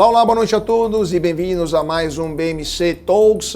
Olá, olá, boa noite a todos e bem-vindos a mais um BMC Talks.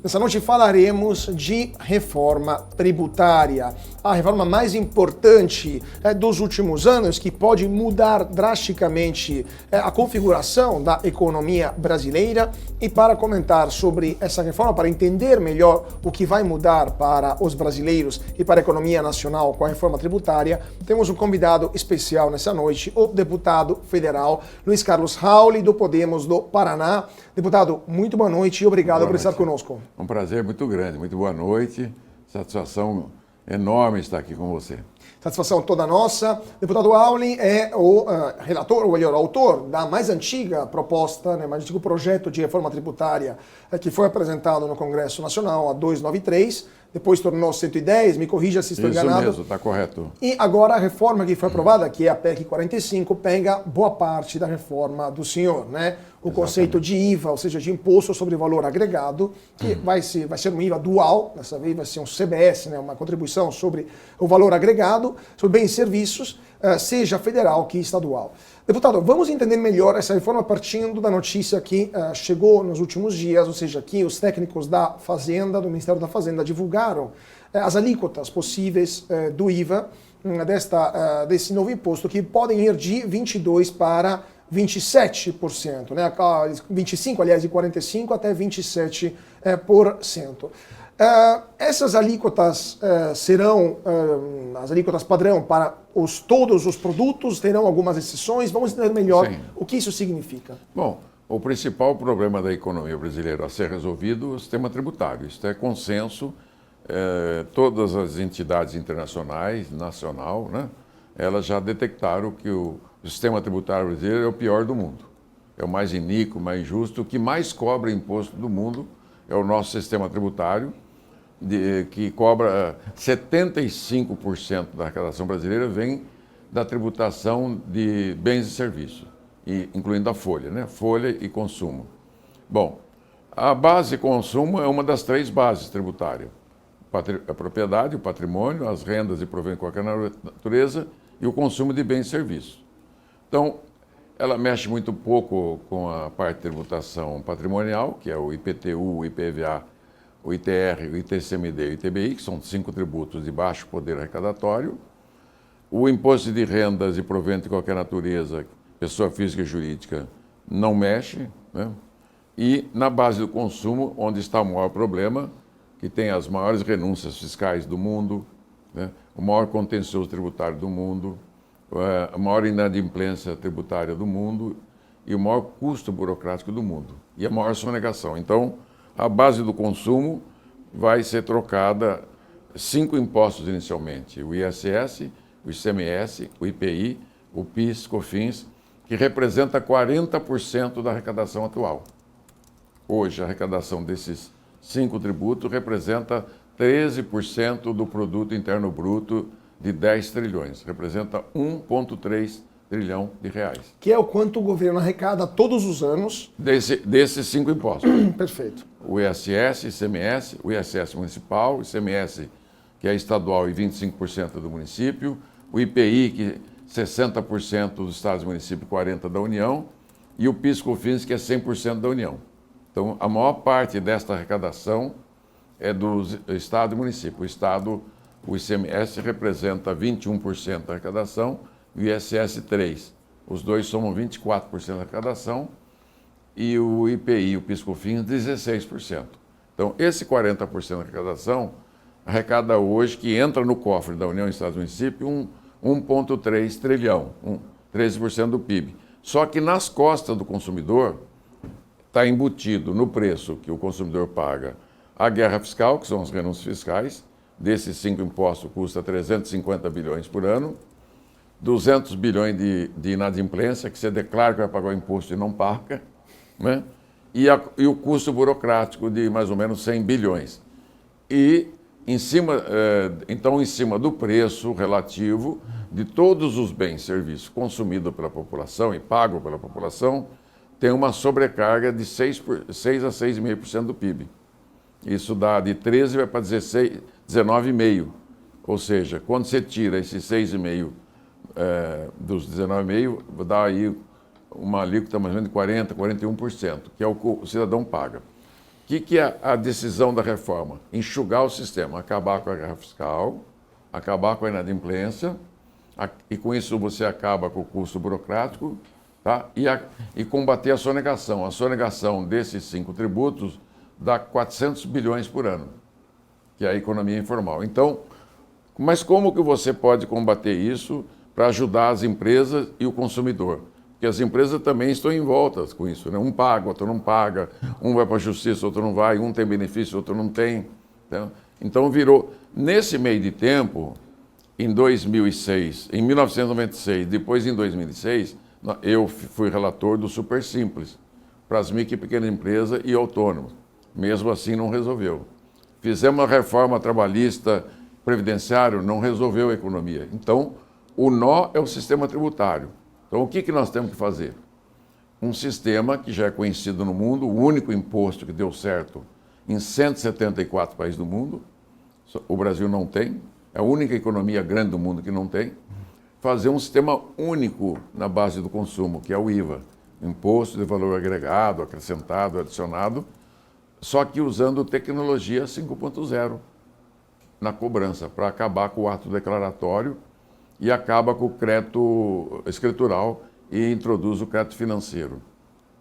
Nessa noite falaremos de reforma tributária, a reforma mais importante dos últimos anos, que pode mudar drasticamente a configuração da economia brasileira. E para comentar sobre essa reforma, para entender melhor o que vai mudar para os brasileiros e para a economia nacional com a reforma tributária, temos um convidado especial nessa noite, o deputado federal Luiz Carlos Rauli, do Podemos do Paraná. Deputado, muito boa noite e obrigado por estar conosco. Um prazer muito grande, muito boa noite, satisfação enorme estar aqui com você. Satisfação toda nossa. Deputado Rauli é o relator, ou melhor, autor da mais antiga proposta, mais antigo projeto de reforma tributária que foi apresentado no Congresso Nacional, a 293, depois tornou 110, me corrija se estou enganado. Isso mesmo, está correto. E agora a reforma que foi aprovada, que é a PEC 45, pega boa parte da reforma do senhor, né? O Exatamente. Conceito de IVA, ou seja, de imposto sobre valor agregado, que vai ser um IVA dual, dessa vez vai ser um CBS, né? Uma contribuição sobre o valor agregado, sobre bens e serviços, seja federal que estadual. Deputado, vamos entender melhor essa reforma partindo da notícia que chegou nos últimos dias, ou seja, que os técnicos da Fazenda, do Ministério da Fazenda, divulgaram as alíquotas possíveis do IVA, desse novo imposto, que podem ir de 22% para 27%, né? 25%, aliás, de 45% até 27%. Essas alíquotas serão as alíquotas padrão para todos os produtos, terão algumas exceções. Vamos entender melhor Sim. o que isso significa. Bom, o principal problema da economia brasileira a ser resolvido é o sistema tributário. Isso é consenso. Todas as entidades internacionais, nacional, né, elas já detectaram que o sistema tributário brasileiro é o pior do mundo. É o mais iníquo, mais injusto. O que mais cobra imposto do mundo é o nosso sistema tributário, que cobra 75% da arrecadação brasileira vem da tributação de bens e serviços, incluindo a folha, né? Folha e consumo. Bom, a base consumo é uma das três bases tributárias. A propriedade, o patrimônio, as rendas e proventos de qualquer natureza e o consumo de bens e serviços. Então, ela mexe muito pouco com a parte de tributação patrimonial, que é o IPTU, o IPVA, o ITR, o ITCMD e o ITBI, que são 5 tributos de baixo poder arrecadatório. O imposto de rendas e proventos de qualquer natureza, pessoa física e jurídica, não mexe, né? E na base do consumo, onde está o maior problema, que tem as maiores renúncias fiscais do mundo, né? O maior contencioso tributário do mundo, a maior inadimplência tributária do mundo e o maior custo burocrático do mundo. E a maior sonegação. Então, a base do consumo vai ser trocada 5 impostos inicialmente. O ISS, o ICMS, o IPI, o PIS, COFINS, que representa 40% da arrecadação atual. Hoje, a arrecadação desses 5 tributos representa 13% do produto interno bruto de 10 trilhões, representa 1,3 trilhão de reais. Que é o quanto o governo arrecada todos os anos. Desses 5 impostos. Perfeito. O ISS, ICMS, o ISS municipal, o ICMS, que é estadual e 25% do município, o IPI, que 60% dos estados e municípios, 40% da União, e o PIS/COFINS, que é 100% da União. Então, a maior parte desta arrecadação é do estado e município. O ICMS representa 21% da arrecadação e o ISS 3%. Os dois somam 24% da arrecadação e o IPI e o PIS/COFINS 16%. Então, esse 40% da arrecadação arrecada hoje, que entra no cofre da União, Estados e Município, 1,3 trilhão, 13% do PIB. Só que nas costas do consumidor está embutido no preço que o consumidor paga a guerra fiscal, que são as renúncias fiscais. Desses 5 impostos custa 350 bilhões por ano, 200 bilhões de inadimplência, que você declara que vai pagar o imposto e não paga, né? E o custo burocrático de mais ou menos 100 bilhões. E, em cima do preço relativo de todos os bens e serviços consumidos pela população e pagos pela população, tem uma sobrecarga de 6 a 6,5% do PIB. Isso dá de 13 vai para 19,5%. Ou seja, quando você tira esses 6,5% dos 19,5%, dá aí uma alíquota mais ou menos de 40%, 41%, que é o que o cidadão paga. O que é a decisão da reforma? Enxugar o sistema, acabar com a guerra fiscal, acabar com a inadimplência, e com isso você acaba com o custo burocrático, tá? E combater a sonegação. A sonegação desses 5 tributos dá 400 bilhões por ano, que é a economia informal. Então, mas como que você pode combater isso para ajudar as empresas e o consumidor? Porque as empresas também estão envoltas com isso, né? Um paga, outro não paga, um vai para a justiça, outro não vai, um tem benefício, outro não tem. Então virou, nesse meio de tempo, em 2006, em 1996, depois em 2006, eu fui relator do Super Simples para as micro e pequenas empresas e autônomos. Mesmo assim não resolveu. Fizemos uma reforma trabalhista, previdenciário, não resolveu a economia. Então, o nó é o sistema tributário. Então, o que nós temos que fazer? Um sistema que já é conhecido no mundo, o único imposto que deu certo em 174 países do mundo, o Brasil não tem, é a única economia grande do mundo que não tem, fazer um sistema único na base do consumo, que é o IVA, Imposto de Valor Agregado, acrescentado, adicionado, só que usando tecnologia 5.0 na cobrança, para acabar com o ato declaratório e acaba com o crédito escritural e introduz o crédito financeiro.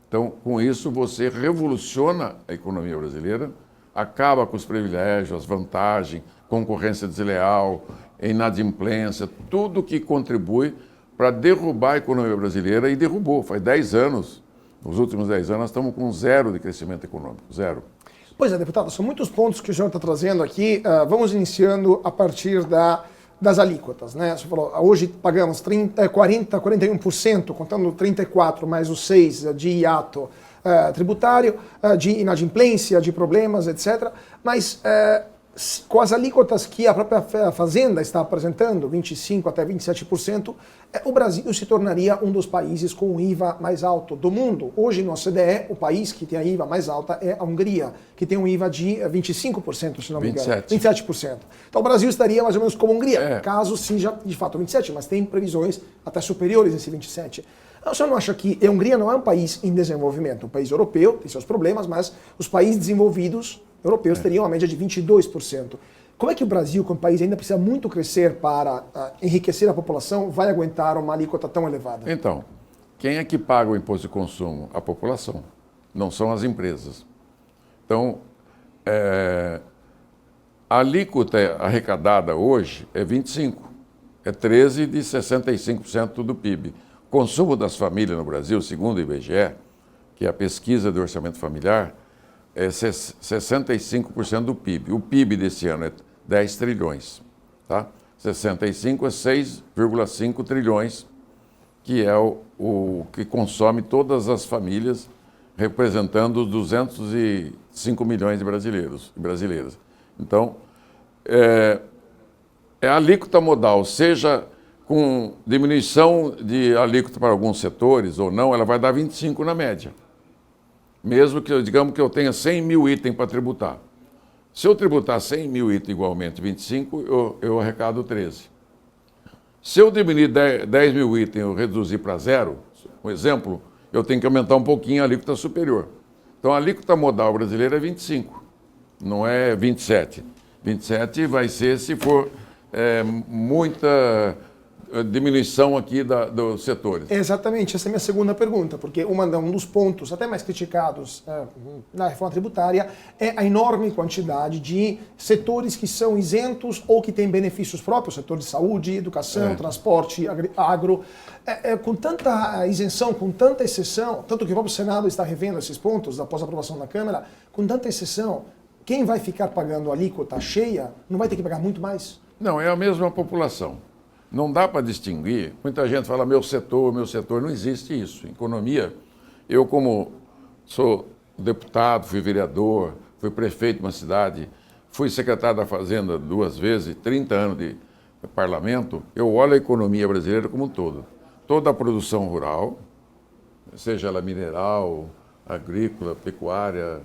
Então, com isso, você revoluciona a economia brasileira, acaba com os privilégios, as vantagens, concorrência desleal, inadimplência, tudo que contribui para derrubar a economia brasileira, e derrubou. Faz 10 anos, nos últimos 10 anos, nós estamos com 0 de crescimento econômico, 0. Pois é, deputado, são muitos pontos que o senhor está trazendo aqui. Vamos iniciando a partir das alíquotas, né? Você falou, hoje pagamos 41%, contando 34% mais os 6% de hiato tributário, de inadimplência, de problemas, etc. Mas com as alíquotas que a própria Fazenda está apresentando, 25% até 27%, o Brasil se tornaria um dos países com o IVA mais alto do mundo. Hoje, no OCDE, o país que tem a IVA mais alta é a Hungria, que tem um IVA de 25%, se não me engano. 27%. Então, o Brasil estaria mais ou menos como a Hungria, caso seja de fato 27%, mas tem previsões até superiores a esse 27%. O senhor não acha que a Hungria não é um país em desenvolvimento? Um país europeu, tem seus problemas, mas os países desenvolvidos europeus teriam uma média de 22%. Como é que o Brasil, como país ainda precisa muito crescer para enriquecer a população, vai aguentar uma alíquota tão elevada? Então, quem é que paga o imposto de consumo? A população, não são as empresas. Então, a alíquota arrecadada hoje é 25%, é 13% de 65% do PIB. O consumo das famílias no Brasil, segundo o IBGE, que é a pesquisa do orçamento familiar, é 65% do PIB. O PIB desse ano é 10 trilhões. Tá? 65 é 6,5 trilhões, que é o que consome todas as famílias, representando 205 milhões de brasileiros e brasileiras. Então, a alíquota modal, seja com diminuição de alíquota para alguns setores ou não, ela vai dar 25 na média. Mesmo que, digamos que eu tenha 100 mil itens para tributar. Se eu tributar 100 mil itens igualmente 25, eu arrecado 13. Se eu diminuir 10 mil itens e eu reduzir para 0, um exemplo, eu tenho que aumentar um pouquinho a alíquota superior. Então a alíquota modal brasileira é 25, não é 27. 27 vai ser se for muita diminuição aqui dos setores. Exatamente, essa é a minha segunda pergunta, porque um dos pontos até mais criticados na reforma tributária é a enorme quantidade de setores que são isentos ou que têm benefícios próprios, setor de saúde, educação, transporte, agro. Com tanta isenção, com tanta exceção, tanto que o próprio Senado está revendo esses pontos após a aprovação da Câmara, com tanta exceção, quem vai ficar pagando a alíquota cheia não vai ter que pagar muito mais? Não, é a mesma população. Não dá para distinguir. Muita gente fala meu setor, não existe isso. Em economia, eu como sou deputado, fui vereador, fui prefeito de uma cidade, fui secretário da Fazenda 2 vezes, 30 anos de parlamento, eu olho a economia brasileira como um todo. Toda a produção rural, seja ela mineral, agrícola, pecuária,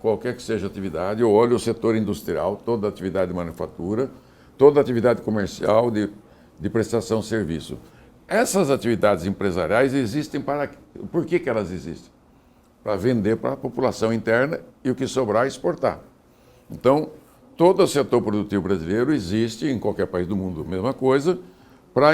qualquer que seja a atividade, eu olho o setor industrial, toda a atividade de manufatura, toda a atividade comercial de prestação de serviço. essas atividades empresariais existem para... Por que elas existem? Para vender para a população interna e o que sobrar exportar. Então, todo o setor produtivo brasileiro existe, em qualquer país do mundo, a mesma coisa, para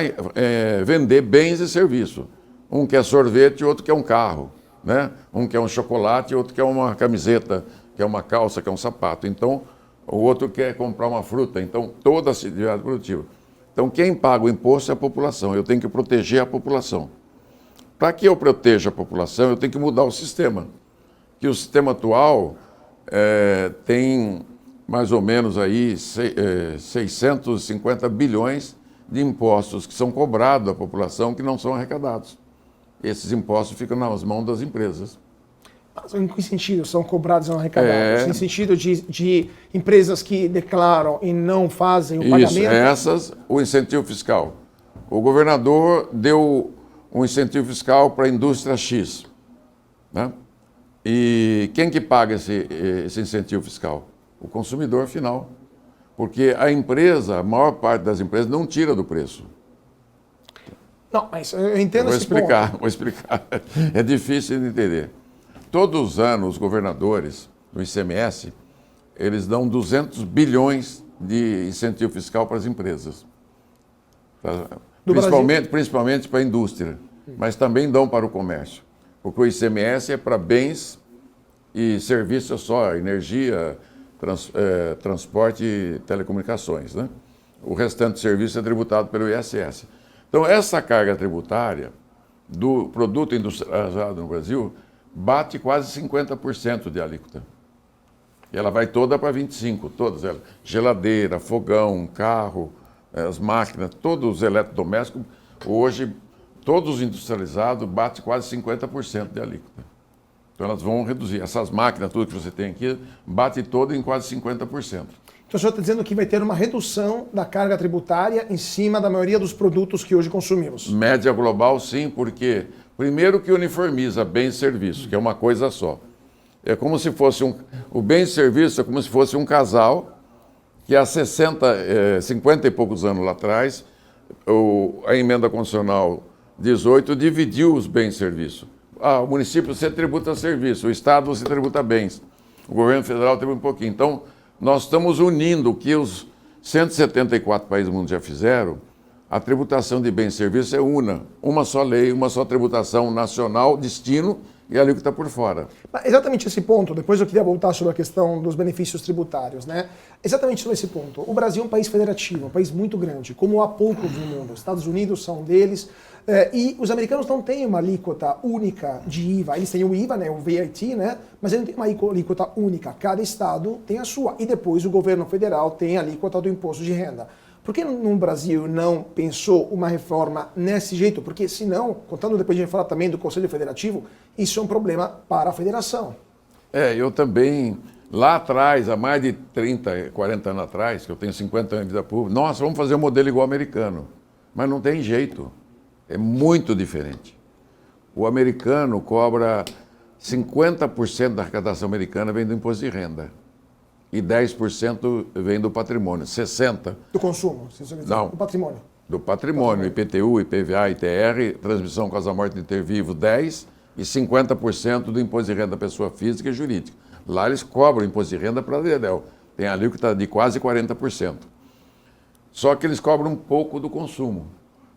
vender bens e serviços. Um quer sorvete, outro quer um carro, né? Um quer um chocolate, outro quer uma camiseta, quer uma calça, quer um sapato. Então, o outro quer comprar uma fruta. Então, toda a atividade produtiva. Então, quem paga o imposto é a população. Eu tenho que proteger a população. Para que eu proteja a população, eu tenho que mudar o sistema. Que o sistema atual tem mais ou menos aí 650 bilhões de impostos que são cobrados à população que não são arrecadados. Esses impostos ficam nas mãos das empresas. Mas em que sentido são cobrados e não arrecadados? Em sentido de empresas que declaram e não fazem o pagamento? Isso, essas, o incentivo fiscal. O governador deu um incentivo fiscal para a indústria X, né? E quem que paga esse incentivo fiscal? O consumidor final. Porque a empresa, a maior parte das empresas, não tira do preço. Não, mas eu entendo esse ponto. Vou explicar. É difícil de entender. Todos os anos, os governadores do ICMS, eles dão 200 bilhões de incentivo fiscal para as empresas. Principalmente para a indústria, mas também dão para o comércio. Porque o ICMS é para bens e serviços só, energia, transporte e telecomunicações, né? O restante do serviço é tributado pelo ISS. Então, essa carga tributária do produto industrializado no Brasil bate quase 50% de alíquota. E ela vai toda para 25%, todas elas. Geladeira, fogão, carro, as máquinas, todos os eletrodomésticos, hoje, todos os industrializados, bate quase 50% de alíquota. Então, elas vão reduzir. Essas máquinas, tudo que você tem aqui, bate toda em quase 50%. Então, o senhor está dizendo que vai ter uma redução da carga tributária em cima da maioria dos produtos que hoje consumimos? Média global, sim, porque primeiro que uniformiza bens e serviços, que é uma coisa só. É como se fosse o bem e serviço é como se fosse um casal que há 50 e poucos anos lá atrás, a emenda constitucional 18 dividiu os bens e serviços. O município você tributa serviço, o estado você tributa bens, o governo federal tributa um pouquinho. Então, nós estamos unindo o que os 174 países do mundo já fizeram. A tributação de bens e serviços é uma só lei, uma só tributação nacional, destino e ali que está por fora. Exatamente esse ponto, depois eu queria voltar sobre a questão dos benefícios tributários, né? Exatamente sobre esse ponto. O Brasil é um país federativo, um país muito grande, como há poucos no mundo. Os Estados Unidos são um deles, e os americanos não têm uma alíquota única de IVA. Eles têm o IVA, né, o VAT, né? Mas eles não têm uma alíquota única. Cada estado tem a sua. E depois o governo federal tem a alíquota do imposto de renda. Por que no Brasil não pensou uma reforma nesse jeito? Porque senão, contando depois de falar também do Conselho Federativo, isso é um problema para a federação. Eu também, lá atrás, há mais de 30, 40 anos atrás, que eu tenho 50 anos de vida pública, nossa, vamos fazer um modelo igual ao americano. Mas não tem jeito, é muito diferente. O americano cobra 50% da arrecadação americana vem do imposto de renda. E 10% vem do patrimônio, 60%. Do consumo, se você quiser. Não, do patrimônio. Do patrimônio, IPTU, IPVA, ITR, transmissão causa-morte de ter vivo, 10%, e 50% do imposto de renda da pessoa física e jurídica. Lá eles cobram o imposto de renda para a Dedel. Tem a alíquota de quase 40%. Só que eles cobram um pouco do consumo.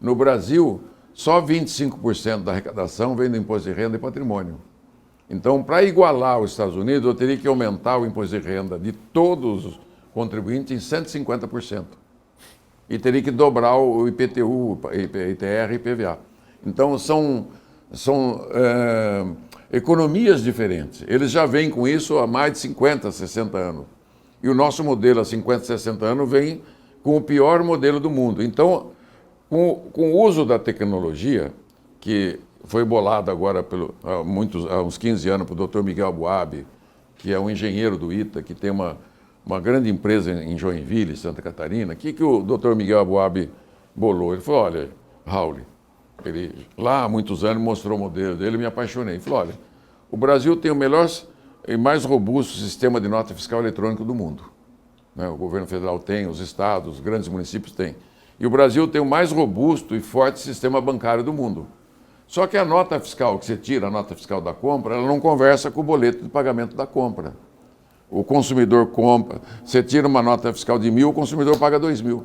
No Brasil, só 25% da arrecadação vem do imposto de renda e patrimônio. Então, para igualar os Estados Unidos, eu teria que aumentar o imposto de renda de todos os contribuintes em 150%. E teria que dobrar o IPTU, ITR e IPVA. Então, são economias diferentes. Eles já vêm com isso há mais de 50, 60 anos. E o nosso modelo há 50, 60 anos vem com o pior modelo do mundo. Então, com o uso da tecnologia, que foi bolado agora há uns 15 anos pelo Dr. Miguel Aboab, que é um engenheiro do ITA, que tem uma grande empresa em Joinville, Santa Catarina. O que o Dr. Miguel Aboab bolou? Ele falou, olha, Raul, ele lá há muitos anos mostrou o modelo dele e me apaixonei. Ele falou, olha, o Brasil tem o melhor e mais robusto sistema de nota fiscal eletrônica do mundo. Né? O governo federal tem, os estados, os grandes municípios têm. E o Brasil tem o mais robusto e forte sistema bancário do mundo. Só que a nota fiscal que você tira, a nota fiscal da compra, ela não conversa com o boleto de pagamento da compra. O consumidor compra, você tira uma nota fiscal de 1.000, o consumidor paga 2.000.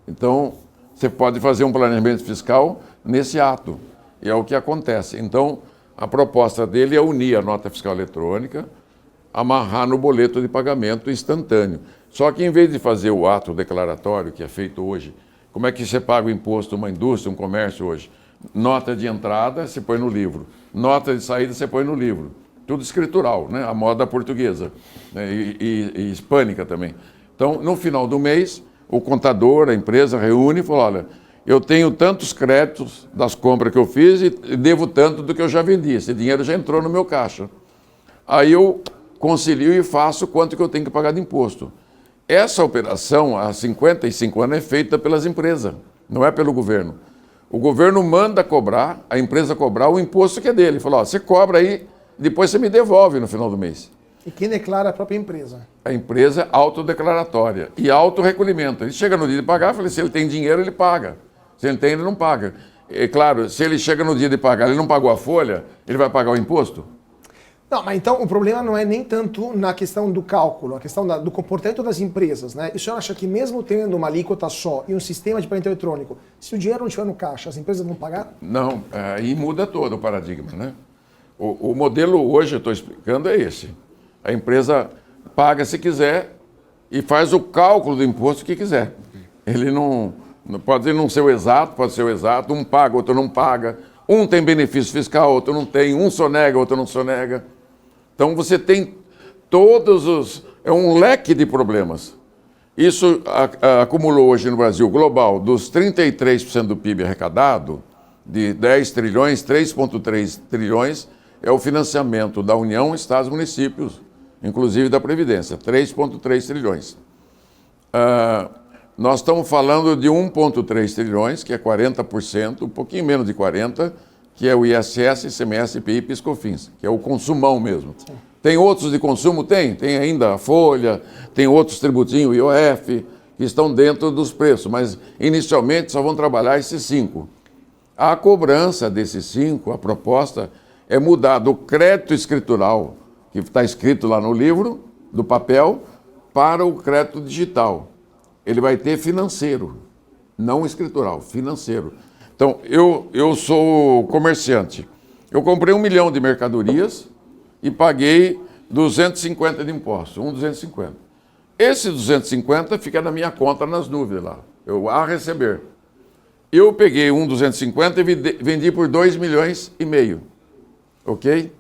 Então, você pode fazer um planejamento fiscal nesse ato. E é o que acontece. Então, a proposta dele é unir a nota fiscal eletrônica, amarrar no boleto de pagamento instantâneo. Só que em vez de fazer o ato declaratório que é feito hoje, como é que você paga o imposto uma indústria, um comércio hoje? Nota de entrada, você põe no livro. Nota de saída, você põe no livro. Tudo escritural, né? A moda portuguesa, né? E hispânica também. Então, no final do mês, o contador, a empresa, reúne e fala, olha, eu tenho tantos créditos das compras que eu fiz e devo tanto do que eu já vendi. Esse dinheiro já entrou no meu caixa. Aí eu concilio e faço quanto que eu tenho que pagar de imposto. Essa operação, há 55 anos, é feita pelas empresas, não é pelo governo. O governo manda cobrar, a empresa cobrar o imposto que é dele. Fala, ó, você cobra aí, depois você me devolve no final do mês. E quem declara é a própria empresa? A empresa autodeclaratória e autorrecolhimento. Ele chega no dia de pagar, fala, se ele tem dinheiro, ele paga. Se ele tem, ele não paga. É claro, se ele chega no dia de pagar, ele não pagou a folha, ele vai pagar o imposto? Não, mas então o problema não é nem tanto na questão do cálculo, a questão do comportamento das empresas, né? E o senhor acha que mesmo tendo uma alíquota só e um sistema de pagamento eletrônico, se o dinheiro não estiver no caixa, as empresas vão pagar? Não, aí muda todo o paradigma, né? O modelo hoje, eu estou explicando, é esse. A empresa paga se quiser e faz o cálculo do imposto que quiser. Ele não pode não ser o exato, pode ser o exato, um paga, outro não paga. Um tem benefício fiscal, outro não tem, um sonega, outro não sonega. Então você tem todos os... é um leque de problemas. Isso acumulou hoje no Brasil global, dos 33% do PIB arrecadado, de 10 trilhões, 3,3 trilhões é o financiamento da União, Estados e municípios, inclusive da Previdência, 3,3 trilhões. Nós estamos falando de 1,3 trilhões, que é 40%, um pouquinho menos de 40%, que é o ISS, ICMS, IPI, PIS/COFINS, que é o consumão mesmo. Sim. Tem outros de consumo? Tem ainda a folha, tem outros tributinhos, IOF, que estão dentro dos preços, mas inicialmente só vão trabalhar esses 5. A cobrança desses 5, a proposta é mudar do crédito escritural, que está escrito lá no livro, do papel, para o crédito digital. Ele vai ter financeiro, não escritural, financeiro. Então, eu sou comerciante. Eu comprei 1 milhão de mercadorias e paguei 250 de imposto, 250. Esse 250 fica na minha conta nas nuvens lá, eu a receber. Eu peguei 250 e vendi por 2 milhões e meio, ok?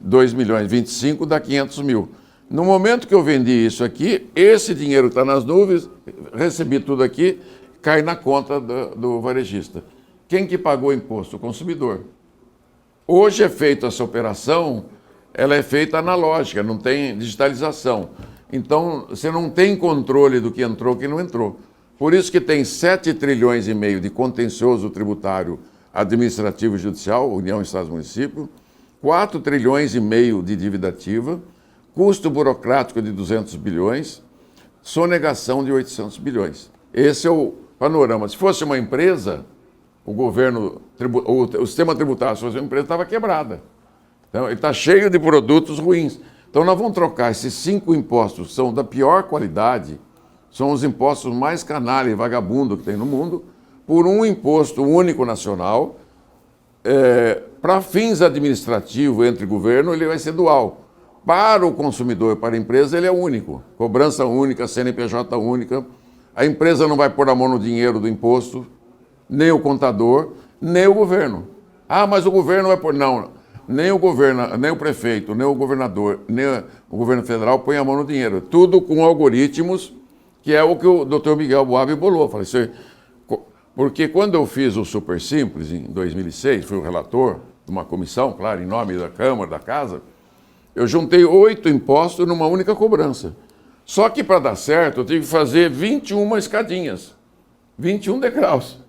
2 milhões, 25 dá 500 mil. No momento que eu vendi isso aqui, esse dinheiro está nas nuvens, recebi tudo aqui, cai na conta do varejista. Quem que pagou o imposto? O consumidor. Hoje é feita essa operação, ela é feita analógica, não tem digitalização. Então, você não tem controle do que entrou e que não entrou. Por isso que tem 7 trilhões e meio de contencioso tributário administrativo e judicial, União, Estados e Municípios, 4 trilhões e meio de dívida ativa, custo burocrático de 200 bilhões, sonegação de 800 bilhões. Esse é o panorama. Se fosse uma empresa, o governo, o sistema tributário, se fosse uma empresa, estava quebrada. Então, ele está cheio de produtos ruins. Então, nós vamos trocar esses 5 impostos, que são da pior qualidade, são os impostos mais canalha e vagabundo que tem no mundo, por um imposto único nacional. Para fins administrativos entre governo, ele vai ser dual. Para o consumidor, para a empresa, ele é único. Cobrança única, CNPJ única. A empresa não vai pôr a mão no dinheiro do imposto, nem o contador, nem o governo. Ah, mas o governo vai pôr... Não, nem o governo, nem o prefeito, nem o governador, nem o governo federal põe a mão no dinheiro. Tudo com algoritmos, que é o que o Dr. Miguel Boab bolou. Falei, porque quando eu fiz o Super Simples, em 2006, fui o relator de uma comissão, claro, em nome da Câmara, da Casa, eu juntei 8 impostos numa única cobrança. Só que para dar certo, eu tive que fazer 21 escadinhas, 21 degraus.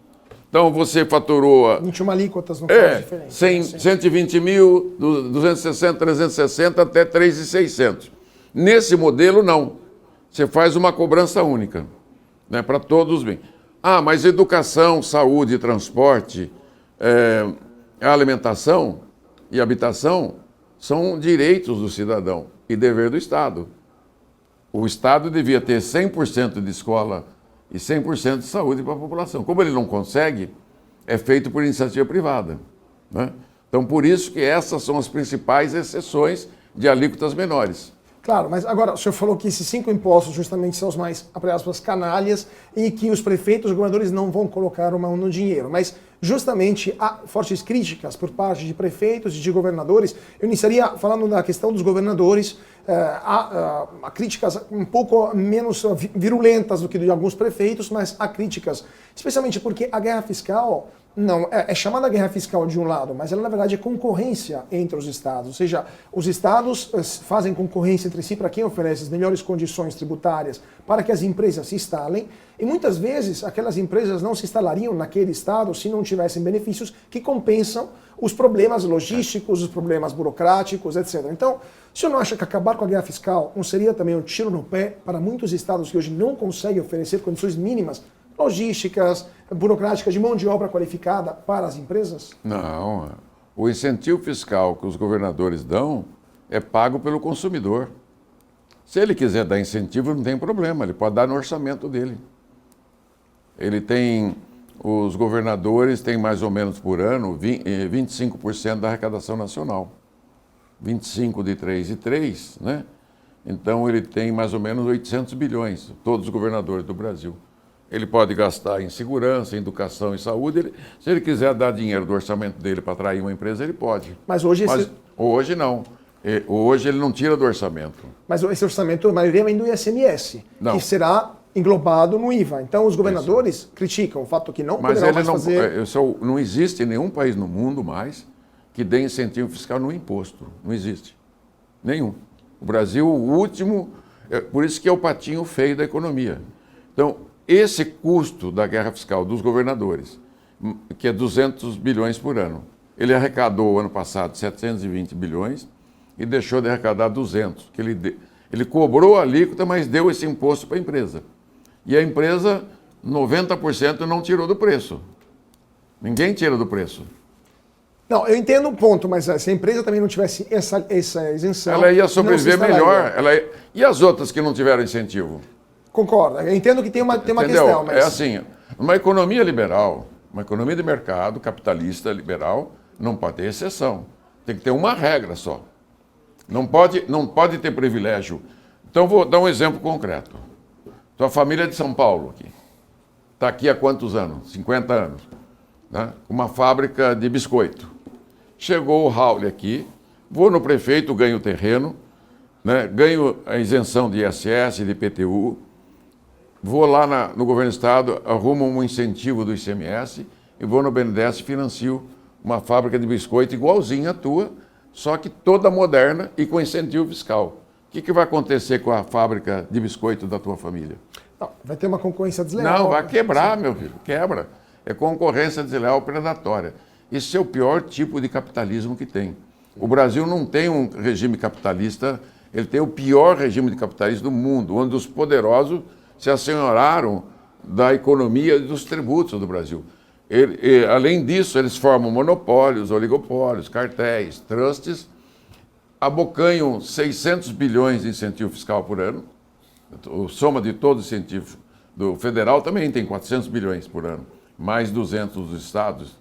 Então você faturou... 21 alíquotas no caso diferente. 120 mil, 260, 360 até 3.600. Nesse modelo, não. Você faz uma cobrança única, né, para todos os bens. Ah, mas educação, saúde, transporte, alimentação e habitação são direitos do cidadão e dever do Estado. O Estado devia ter 100% de escola e 100% de saúde para a população. Como ele não consegue, é feito por iniciativa privada, né? Então, por isso que essas são as principais exceções de alíquotas menores. Claro, mas agora o senhor falou que esses 5 impostos justamente são os mais, abre aspas, canalhas e que os prefeitos, os governadores não vão colocar a mão no dinheiro. Mas justamente há fortes críticas por parte de prefeitos e de governadores. Eu iniciaria falando da questão dos governadores. Há críticas um pouco menos virulentas do que de alguns prefeitos, mas há críticas, especialmente porque a guerra fiscal não é chamada guerra fiscal de um lado, mas ela na verdade é concorrência entre os estados, ou seja, os estados fazem concorrência entre si para quem oferece as melhores condições tributárias para que as empresas se instalem, e muitas vezes aquelas empresas não se instalariam naquele estado se não tivessem benefícios que compensam os problemas logísticos, os problemas burocráticos, etc. Então, o senhor não acha que acabar com a guerra fiscal não seria também um tiro no pé para muitos estados que hoje não conseguem oferecer condições mínimas logísticas, burocráticas, de mão de obra qualificada para as empresas? Não. O incentivo fiscal que os governadores dão é pago pelo consumidor. Se ele quiser dar incentivo, não tem problema, ele pode dar no orçamento dele. Os governadores têm mais ou menos por ano 25% da arrecadação nacional. 25 de 3 e 3, né? Então ele tem mais ou menos 800 bilhões, todos os governadores do Brasil. Ele pode gastar em segurança, em educação e saúde. Se ele quiser dar dinheiro do orçamento dele para atrair uma empresa, ele pode. Mas hoje hoje não. Hoje ele não tira do orçamento. Mas esse orçamento, a maioria vem do ICMS, não. Que será englobado no IVA. Então os governadores criticam o fato que não poderão mais fazer... Não existe nenhum país no mundo mais que dê incentivo fiscal no imposto. Não existe. Nenhum. O Brasil, o último... Por isso que é o patinho feio da economia. Então, esse custo da guerra fiscal dos governadores, que é 200 bilhões por ano, ele arrecadou ano passado 720 bilhões e deixou de arrecadar 200. Que ele cobrou a alíquota, mas deu esse imposto para a empresa. E a empresa, 90% não tirou do preço. Ninguém tira do preço. Não, eu entendo o ponto, mas se a empresa também não tivesse essa isenção... Ela ia sobreviver melhor. E as outras que não tiveram incentivo? Concordo. Eu entendo que tem uma questão, mas... É assim, uma economia liberal, uma economia de mercado, capitalista, liberal, não pode ter exceção. Tem que ter uma regra só. Não pode ter privilégio. Então, vou dar um exemplo concreto. Tua família é de São Paulo aqui. Está aqui há quantos anos? 50 anos. Né? Uma fábrica de biscoito. Chegou o Raul aqui, vou no prefeito, ganho o terreno, né? Ganho a isenção de ISS, de IPTU, vou lá no governo do estado, arrumo um incentivo do ICMS e vou no BNDES e financio uma fábrica de biscoito igualzinha à tua, só que toda moderna e com incentivo fiscal. O que vai acontecer com a fábrica de biscoito da tua família? Não, vai ter uma concorrência desleal. Não, vai quebrar, meu filho, quebra. É concorrência desleal predatória. Esse é o pior tipo de capitalismo que tem. O Brasil não tem um regime capitalista, ele tem o pior regime de capitalismo do mundo, onde os poderosos se assenhoraram da economia e dos tributos do Brasil. Além disso, eles formam monopólios, oligopólios, cartéis, trusts, abocanham 600 bilhões de incentivo fiscal por ano. A soma de todo o incentivo do federal também tem 400 bilhões por ano, mais 200 dos estados.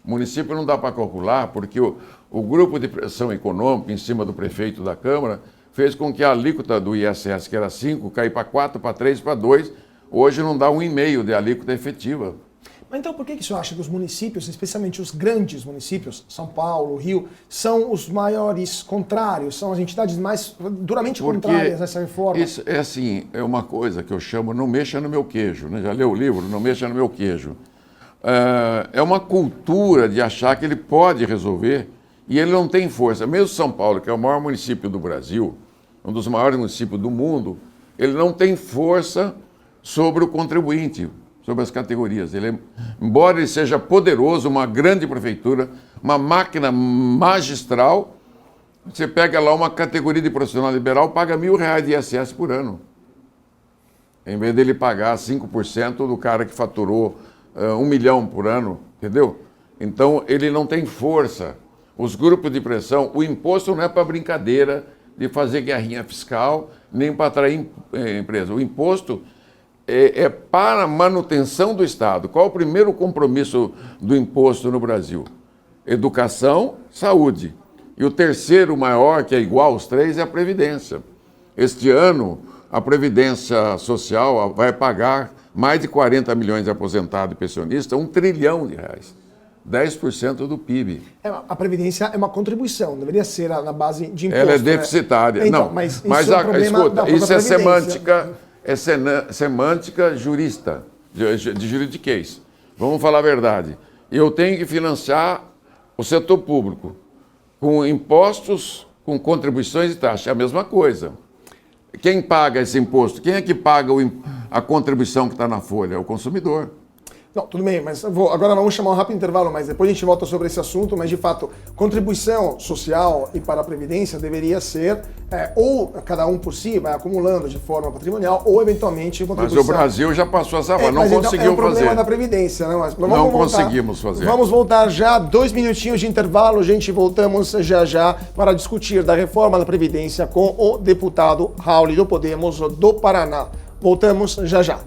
O município não dá para calcular, porque o grupo de pressão econômica em cima do prefeito da Câmara fez com que a alíquota do ISS, que era 5, cair para 4, para 3, para 2. Hoje não dá 1,5 de alíquota efetiva. Mas então por que o senhor acha que os municípios, especialmente os grandes municípios, São Paulo, Rio, são os maiores contrários, são as entidades mais duramente contrárias a essa reforma? Isso é assim, é uma coisa que eu chamo não mexa no meu queijo, né? Já leu o livro? Não mexa no meu queijo. É uma cultura de achar que ele pode resolver e ele não tem força. Mesmo São Paulo, que é o maior município do Brasil, um dos maiores municípios do mundo, ele não tem força sobre o contribuinte, sobre as categorias. Embora ele seja poderoso, uma grande prefeitura, uma máquina magistral, você pega lá uma categoria de profissional liberal, paga R$1.000 de ISS por ano. em vez dele pagar 5% do cara que faturou 1 milhão por ano, entendeu? Então, ele não tem força. Os grupos de pressão, o imposto não é para brincadeira de fazer guerrinha fiscal, nem para atrair empresa. O imposto é para a manutenção do Estado. Qual é o primeiro compromisso do imposto no Brasil? Educação, saúde. E o terceiro maior, que é igual aos três, é a Previdência. Este ano, a Previdência Social vai pagar mais de 40 milhões de aposentados e pensionistas, R$1 trilhão. 10% do PIB. A Previdência é uma contribuição, deveria ser na base de imposto. Ela é deficitária. Né? Então, não, mas isso é um problema escuta, isso é Previdência. semântica jurista, de juridiquês. Vamos falar a verdade. Eu tenho que financiar o setor público com impostos, com contribuições e taxas. É a mesma coisa. Quem paga esse imposto? Quem é que paga a contribuição que está na folha? É o consumidor. Não, tudo bem, mas agora vamos chamar um rápido intervalo, mas depois a gente volta sobre esse assunto, mas de fato, contribuição social e para a Previdência deveria ser ou cada um por si, vai acumulando de forma patrimonial, ou eventualmente contribuição. Mas o Brasil já passou essa fase, não mas conseguiu fazer. É o problema da Previdência, né? Mas não conseguimos fazer. Vamos voltar já, 2 minutinhos de intervalo, gente, voltamos já para discutir da reforma da Previdência com o deputado Raul do Podemos do Paraná. Voltamos já.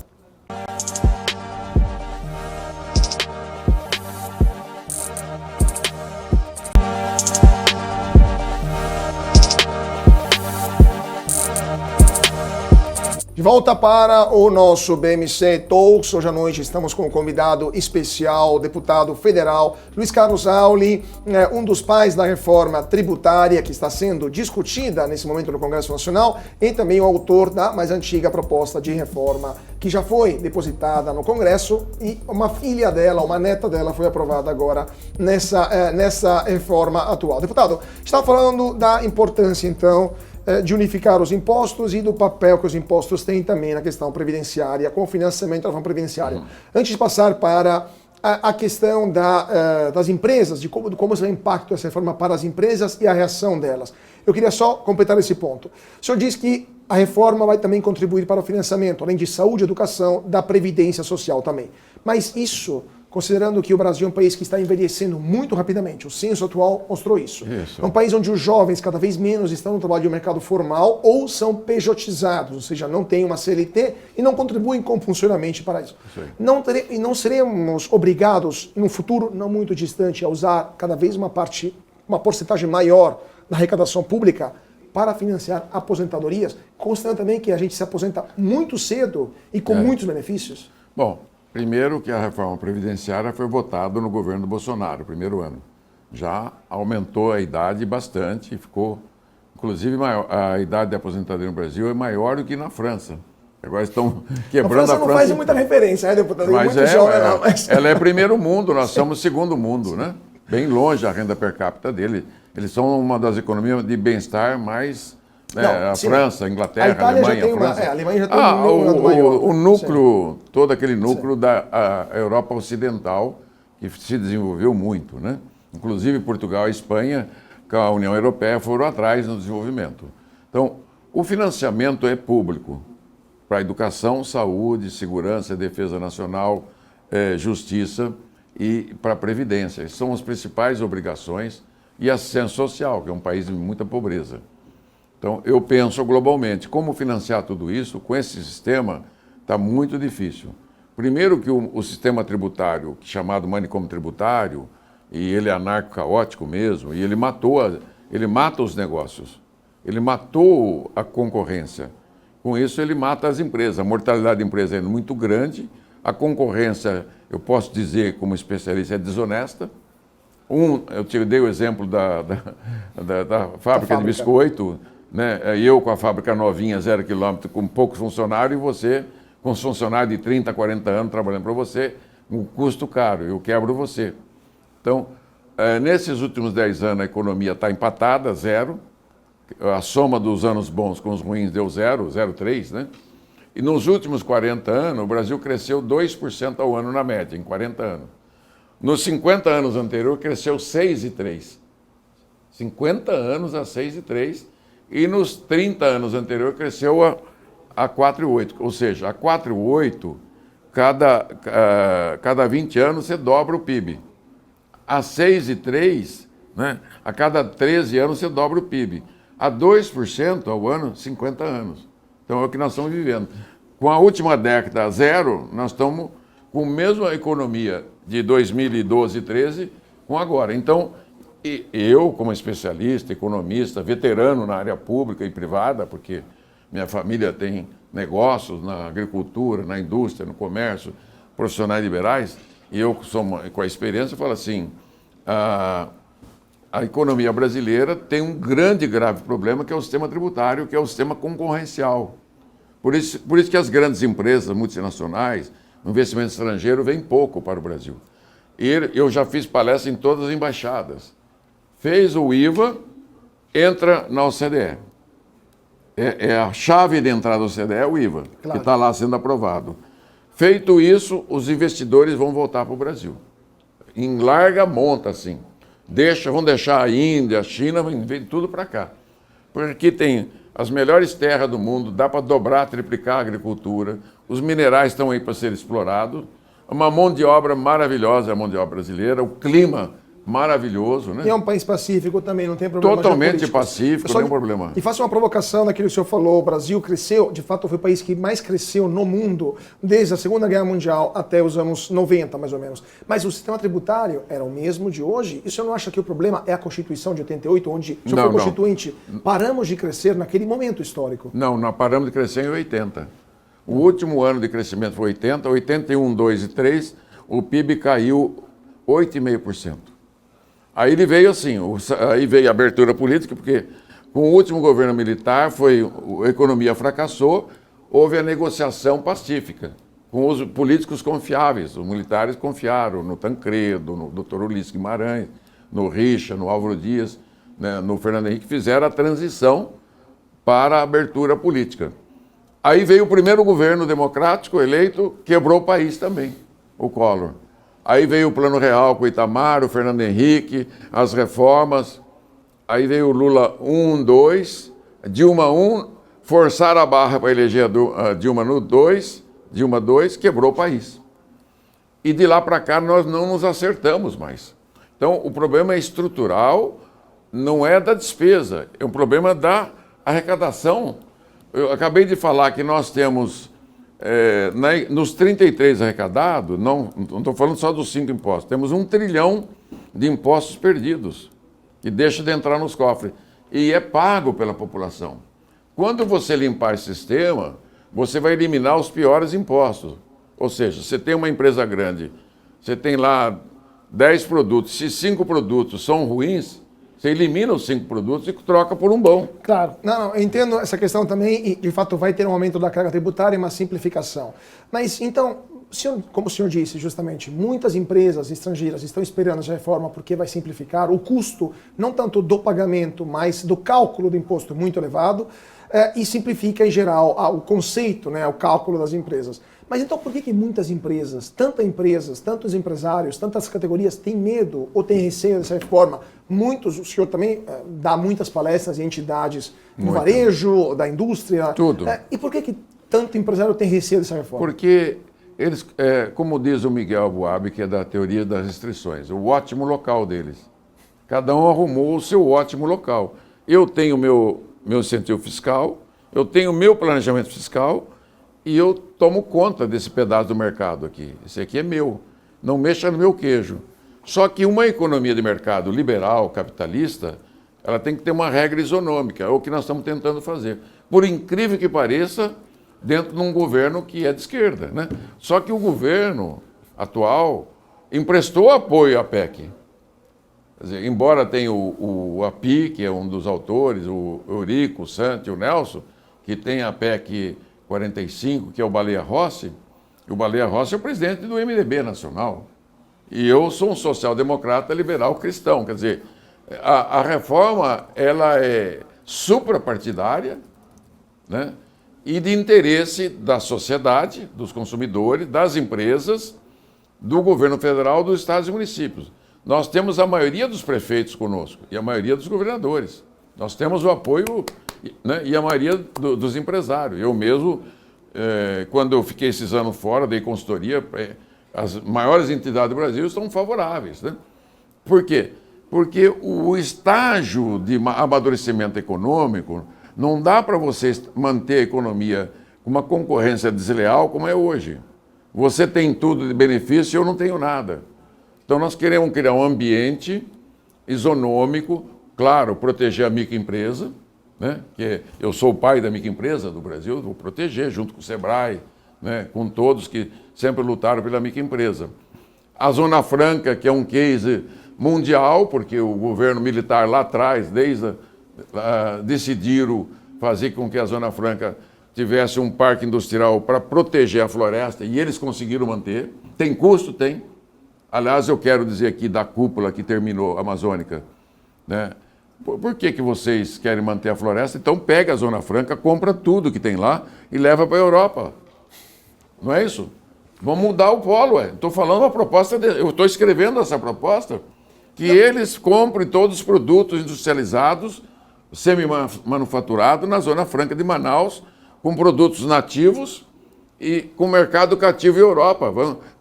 De volta para o nosso BMC Talks. Hoje à noite estamos com um convidado especial, o deputado federal Luiz Carlos Rauli, um dos pais da reforma tributária que está sendo discutida nesse momento no Congresso Nacional e também o autor da mais antiga proposta de reforma que já foi depositada no Congresso e uma filha dela, uma neta dela foi aprovada agora nessa reforma atual. Deputado, estava falando da importância então de unificar os impostos e do papel que os impostos têm também na questão previdenciária, com o financiamento da reforma previdenciária. Antes de passar para a questão das empresas, de como será o impacto dessa reforma para as empresas e a reação delas, eu queria só completar esse ponto. O senhor diz que a reforma vai também contribuir para o financiamento, além de saúde e educação, da previdência social também. Mas isso, considerando que o Brasil é um país que está envelhecendo muito rapidamente, o censo atual mostrou isso. É um país onde os jovens cada vez menos estão no trabalho de mercado formal ou são pejotizados, ou seja, não têm uma CLT e não contribuem funcionalmente para isso. Não seremos obrigados, num futuro não muito distante, a usar cada vez uma porcentagem maior da arrecadação pública para financiar aposentadorias, considerando também que a gente se aposenta muito cedo e com muitos benefícios? Bom, primeiro que a reforma previdenciária foi votada no governo Bolsonaro, primeiro ano. Já aumentou a idade bastante, ficou, inclusive, a idade de aposentadoria no Brasil é maior do que na França. Agora estão quebrando a França. Não faz muita referência, né, deputado? Mas ela é primeiro mundo, nós somos segundo mundo, né? Bem longe a renda per capita dele. Eles são uma das economias de bem-estar mais... França, a Inglaterra, a Alemanha, a França. A Alemanha já tem um maior. O núcleo, todo aquele núcleo da Europa Ocidental, que se desenvolveu muito, né? Inclusive Portugal e Espanha, com a União Europeia, foram atrás no desenvolvimento. Então, o financiamento é público para educação, saúde, segurança, defesa nacional, justiça e para a previdência. São as principais obrigações e assistência social, que é um país de muita pobreza. Então, eu penso globalmente, como financiar tudo isso? Com esse sistema, está muito difícil. Primeiro que o sistema tributário, chamado manicômio tributário, e ele é anarco-caótico mesmo, e ele mata os negócios, ele matou a concorrência. Com isso, ele mata as empresas. A mortalidade da empresa é muito grande, a concorrência, eu posso dizer como especialista, é desonesta. Eu te dei o exemplo da fábrica de biscoito, né? Eu com a fábrica novinha, 0 quilômetro, com poucos funcionários, e você com os funcionários de 30, 40 anos trabalhando para você, um custo caro, eu quebro você. Então, nesses últimos 10 anos a economia está empatada, 0, a soma dos anos bons com os ruins deu 0,3, né? E nos últimos 40 anos o Brasil cresceu 2% ao ano na média, em 40 anos. Nos 50 anos anteriores cresceu 6,3%. 50 anos a 6,3%. E nos 30 anos anteriores cresceu a 4,8. Ou seja, a 4,8, cada 20 anos você dobra o PIB. A 6,3, né? A cada 13 anos você dobra o PIB. A 2% ao ano, 50 anos. Então é o que nós estamos vivendo. Com a última década, zero, nós estamos com a mesma economia de 2012 e 2013 com agora. Então, eu, como especialista, economista, veterano na área pública e privada, porque minha família tem negócios na agricultura, na indústria, no comércio, profissionais liberais, e eu com a experiência falo assim, a economia brasileira tem um grande e grave problema, que é o sistema tributário, que é o sistema concorrencial. Por isso que as grandes empresas multinacionais, o investimento estrangeiro vem pouco para o Brasil. E eu já fiz palestra em todas as embaixadas. Fez o IVA, entra na OCDE. É a chave de entrada da OCDE é o IVA, claro, que está lá sendo aprovado. Feito isso, os investidores vão voltar para o Brasil. Em larga monta, assim. Vão deixar a Índia, a China, vem tudo para cá. Porque aqui tem as melhores terras do mundo, dá para dobrar, triplicar a agricultura, os minerais estão aí para ser explorados, uma mão de obra maravilhosa, a mão de obra brasileira, o clima maravilhoso, né? E é um país pacífico também, não tem problema. Totalmente pacífico, nenhum problema. E faço uma provocação naquilo que o senhor falou, o Brasil cresceu, de fato foi o país que mais cresceu no mundo, desde a Segunda Guerra Mundial até os anos 90, mais ou menos. Mas o sistema tributário era o mesmo de hoje? E o senhor não acha que o problema é a Constituição de 88, onde o senhor foi constituinte? Paramos de crescer naquele momento histórico? Não, nós paramos de crescer em 80. O último ano de crescimento foi 80, 81, 2 e 3, o PIB caiu 8,5%. Aí ele veio assim, aí veio a abertura política, porque com o último governo militar a economia fracassou, houve a negociação pacífica, com os políticos confiáveis. Os militares confiaram no Tancredo, no Dr. Ulisses Guimarães, no Richa, no Álvaro Dias, né, no Fernando Henrique, fizeram a transição para a abertura política. Aí veio o primeiro governo democrático eleito, quebrou o país também, o Collor. Aí veio o Plano Real com o Itamar, o Fernando Henrique, as reformas. Aí veio o Lula 1, 2, Dilma 1, forçaram a barra para eleger a Dilma no 2, Dilma 2, quebrou o país. E de lá para cá nós não nos acertamos mais. Então o problema é estrutural, não é da despesa, é um problema da arrecadação. Eu acabei de falar que nós temos... nos 33 arrecadados, não estou falando só dos 5 impostos, temos 1 trilhão de impostos perdidos, que deixa de entrar nos cofres, e é pago pela população. Quando você limpar esse sistema, você vai eliminar os piores impostos. Ou seja, você tem uma empresa grande, você tem lá 10 produtos, se 5 produtos são ruins, você elimina os 5 produtos e troca por um bom. Claro. Não, eu entendo essa questão também e, de fato, vai ter um aumento da carga tributária e uma simplificação. Mas, então, como o senhor disse, justamente, muitas empresas estrangeiras estão esperando essa reforma porque vai simplificar o custo, não tanto do pagamento, mas do cálculo do imposto muito elevado, e simplifica, em geral, o conceito, né, o cálculo das empresas. Mas então por que muitas empresas, tantos empresários, tantas categorias têm medo ou têm receio dessa reforma? O senhor também dá muitas palestras em entidades do varejo, da indústria. Tudo. E por que tanto empresário tem receio dessa reforma? Porque eles, como diz o Miguel Boab, que é da teoria das restrições, o ótimo local deles. Cada um arrumou o seu ótimo local. Eu tenho meu incentivo fiscal, eu tenho o meu planejamento fiscal, e eu tomo conta desse pedaço do mercado aqui. Esse aqui é meu. Não mexa no meu queijo. Só que uma economia de mercado liberal, capitalista, ela tem que ter uma regra isonômica. É o que nós estamos tentando fazer. Por incrível que pareça, dentro de um governo que é de esquerda, né? Só que o governo atual emprestou apoio à PEC. Quer dizer, embora tenha o API, que é um dos autores, o Eurico, o Santi, o Nelson, que tem a PEC 45, que é o Baleia Rossi, e o Baleia Rossi é o presidente do MDB nacional. E eu sou um social-democrata liberal cristão. Quer dizer, a reforma ela é suprapartidária, né, e de interesse da sociedade, dos consumidores, das empresas, do governo federal, dos estados e municípios. Nós temos a maioria dos prefeitos conosco e a maioria dos governadores. Nós temos o apoio né? E a maioria dos empresários. Eu mesmo, quando eu fiquei esses anos fora, dei consultoria, as maiores entidades do Brasil estão favoráveis. Né? Por quê? Porque o estágio de amadurecimento econômico não dá para você manter a economia com uma concorrência desleal como é hoje. Você tem tudo de benefício e eu não tenho nada. Então nós queremos criar um ambiente isonômico, claro, proteger a microempresa, né? Que eu sou o pai da microempresa do Brasil, vou proteger junto com o Sebrae, né? Com todos que sempre lutaram pela microempresa. A Zona Franca, que é um case mundial, porque o governo militar lá atrás, decidiram fazer com que a Zona Franca tivesse um parque industrial para proteger a floresta, e eles conseguiram manter. Tem custo? Tem. Aliás, eu quero dizer aqui da cúpula que terminou, amazônica, né? Por que vocês querem manter a floresta? Então pega a Zona Franca, compra tudo que tem lá e leva para a Europa. Não é isso? Vamos mudar o polo, Estou falando uma proposta, eu estou escrevendo essa proposta, que eles comprem todos os produtos industrializados, semi-manufaturados, na Zona Franca de Manaus, com produtos nativos e com mercado cativo em Europa.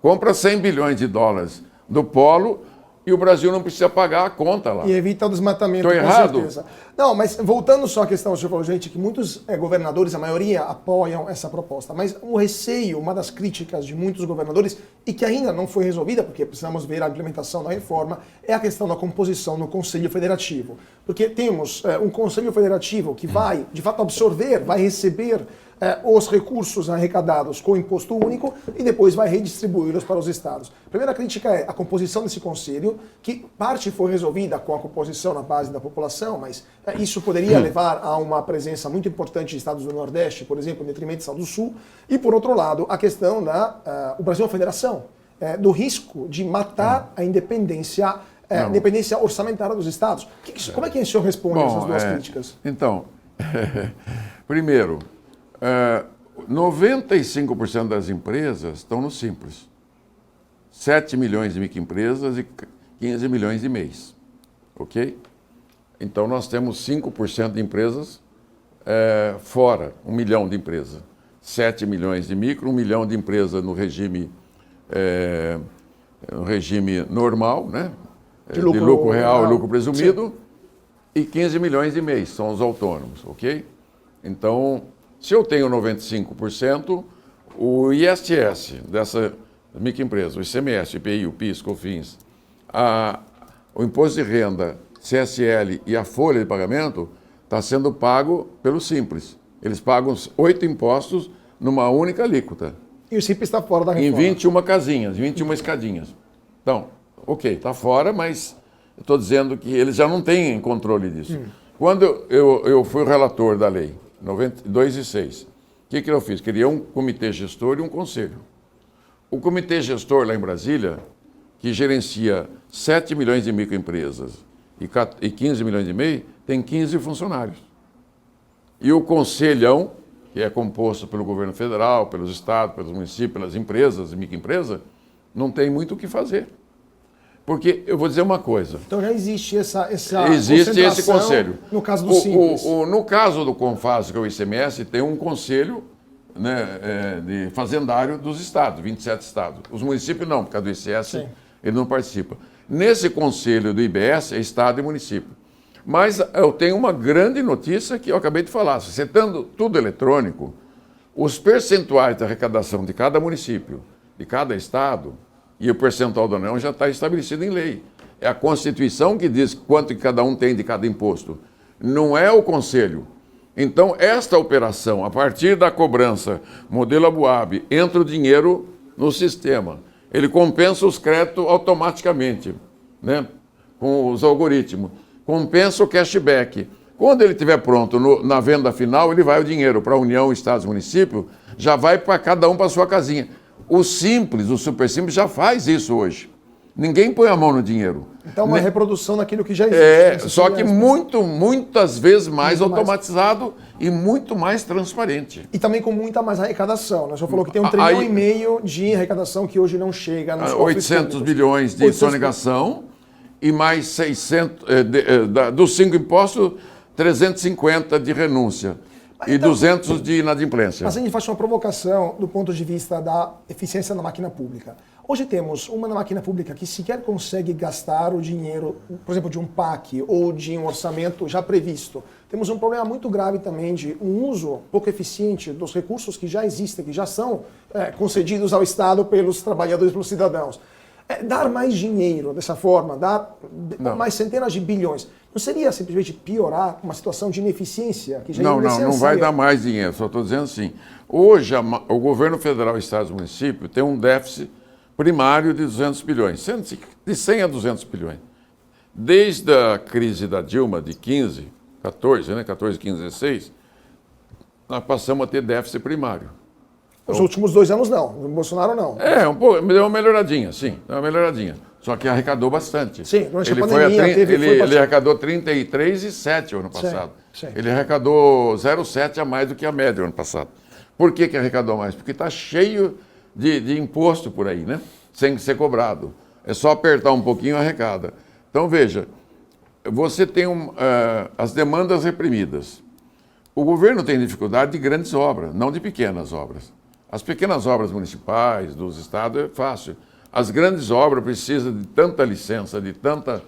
Compra 100 bilhões de dólares do polo e o Brasil não precisa pagar a conta lá. E evita o desmatamento, Estou errado? certeza. Não, mas voltando só à questão, o senhor falou, gente, que muitos governadores, a maioria, apoiam essa proposta. Mas o receio, uma das críticas de muitos governadores, e que ainda não foi resolvida, porque precisamos ver a implementação da reforma, é a questão da composição no Conselho Federativo. Porque temos um Conselho Federativo que vai, de fato, absorver, vai receber os recursos arrecadados com o imposto único e depois vai redistribuí-los para os estados. A primeira crítica é a composição desse conselho, que parte foi resolvida com a composição na base da população, mas isso poderia levar a uma presença muito importante de estados do Nordeste, por exemplo, em detrimento do estado do Sul. E, por outro lado, a questão o Brasil é uma federação, do risco de matar a independência orçamentária dos estados. Como é que o senhor responde a essas duas críticas? Então, primeiro, 95% das empresas estão no Simples. 7 milhões de microempresas e 15 milhões de MEIs. Ok? Então nós temos 5% de empresas fora, 1 milhão de empresas. 7 milhões de micro, 1 milhão de empresas no regime normal, né? De lucro real e lucro presumido, sim. E 15 milhões de MEIs, são os autônomos, ok? Então, se eu tenho 95%, o ISS dessa microempresa, o ICMS, o IPI, o PIS, COFINS, o imposto de renda, CSL e a folha de pagamento está sendo pago pelo Simples. Eles pagam 8 impostos numa única alíquota. E o Simples está fora da reforma. Em 21 casinhas, 21 escadinhas. Então, ok, está fora, mas eu estou dizendo que eles já não têm controle disso. Quando eu fui o relator da lei, 92/6, o que eu fiz? Queria um comitê gestor e um conselho. O comitê gestor lá em Brasília, que gerencia 7 milhões de microempresas e 15 milhões de MEI, tem 15 funcionários. E o conselhão, que é composto pelo governo federal, pelos estados, pelos municípios, pelas empresas e microempresas, não tem muito o que fazer. Porque eu vou dizer uma coisa. Então já existe essa existe esse conselho. No caso do Simples. No caso do CONFAS, que é o ICMS, tem um conselho, né, de fazendário dos estados, 27 estados. Os municípios não, por causa do ICS, sim, ele não participa. Nesse conselho do IBS é estado e município. Mas eu tenho uma grande notícia que eu acabei de falar. Se você tendo tudo eletrônico, os percentuais de arrecadação de cada município, de cada estado, e o percentual da União já está estabelecido em lei. É a Constituição que diz quanto que cada um tem de cada imposto. Não é o Conselho. Então, esta operação, a partir da cobrança, modelo Abuab, entra o dinheiro no sistema. Ele compensa os créditos automaticamente, né? Com os algoritmos. Compensa o cashback. Quando ele estiver pronto na venda final, ele vai o dinheiro para a União, Estados e Município, já vai para cada um para a sua casinha. O Simples, o Super Simples, já faz isso hoje. Ninguém põe a mão no dinheiro. Então, uma reprodução daquilo que já existe. Só que muitas vezes mais automatizado e muito mais transparente. E também com muita mais arrecadação. O senhor falou que tem 1,5 trilhão de arrecadação que hoje não chega nos 800 bilhões de sonegação e mais 600... dos 5 impostos, 350 de renúncia e 200 de inadimplência. Mas a gente faz uma provocação do ponto de vista da eficiência da máquina pública. Hoje temos uma máquina pública que sequer consegue gastar o dinheiro, por exemplo, de um PAC ou de um orçamento já previsto. Temos um problema muito grave também de um uso pouco eficiente dos recursos que já existem, que já são concedidos ao Estado pelos trabalhadores, pelos cidadãos. Dar mais dinheiro dessa forma, dar mais centenas de bilhões, não seria simplesmente piorar uma situação de ineficiência que já Não vai dar mais dinheiro, só estou dizendo assim. Hoje, o governo federal, estados e municípios tem um déficit primário de 200 bilhões, de 100 a 200 bilhões. Desde a crise da Dilma, de 14, 15, 16, nós passamos a ter déficit primário. Os últimos 2 anos não, o Bolsonaro não. Um pouco, deu uma melhoradinha, sim, deu uma melhoradinha. Só que arrecadou bastante. Sim, durante a pandemia ele arrecadou 33,7 ano passado. Sim. Ele arrecadou 0,7 a mais do que a média ano passado. Por que arrecadou mais? Porque está cheio de imposto por aí, né? Sem ser cobrado. É só apertar um pouquinho e arrecada. Então, veja, você tem as demandas reprimidas. O governo tem dificuldade de grandes obras, não de pequenas obras. As pequenas obras municipais, dos estados, é fácil. As grandes obras precisam de tanta licença, de tanta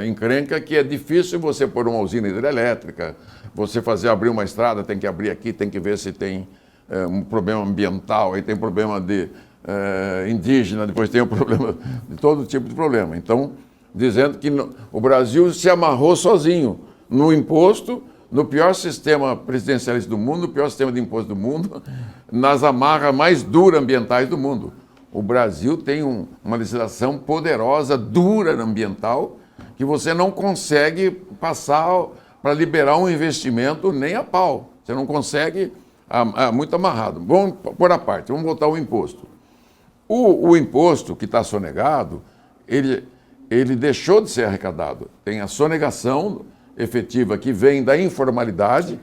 encrenca, que é difícil você pôr uma usina hidrelétrica, você abrir uma estrada, tem que abrir aqui, tem que ver se tem um problema ambiental, aí tem problema de indígena, depois tem um problema de todo tipo de problema. Então, dizendo que o Brasil se amarrou sozinho no imposto, no pior sistema presidencialista do mundo, no pior sistema de imposto do mundo, nas amarras mais duras ambientais do mundo. O Brasil tem uma legislação poderosa, dura ambiental, que você não consegue passar para liberar um investimento nem a pau. Você não consegue, muito amarrado. Vamos pôr à parte, vamos voltar ao imposto. O imposto que está sonegado, ele deixou de ser arrecadado. Tem a sonegação efetiva que vem da informalidade.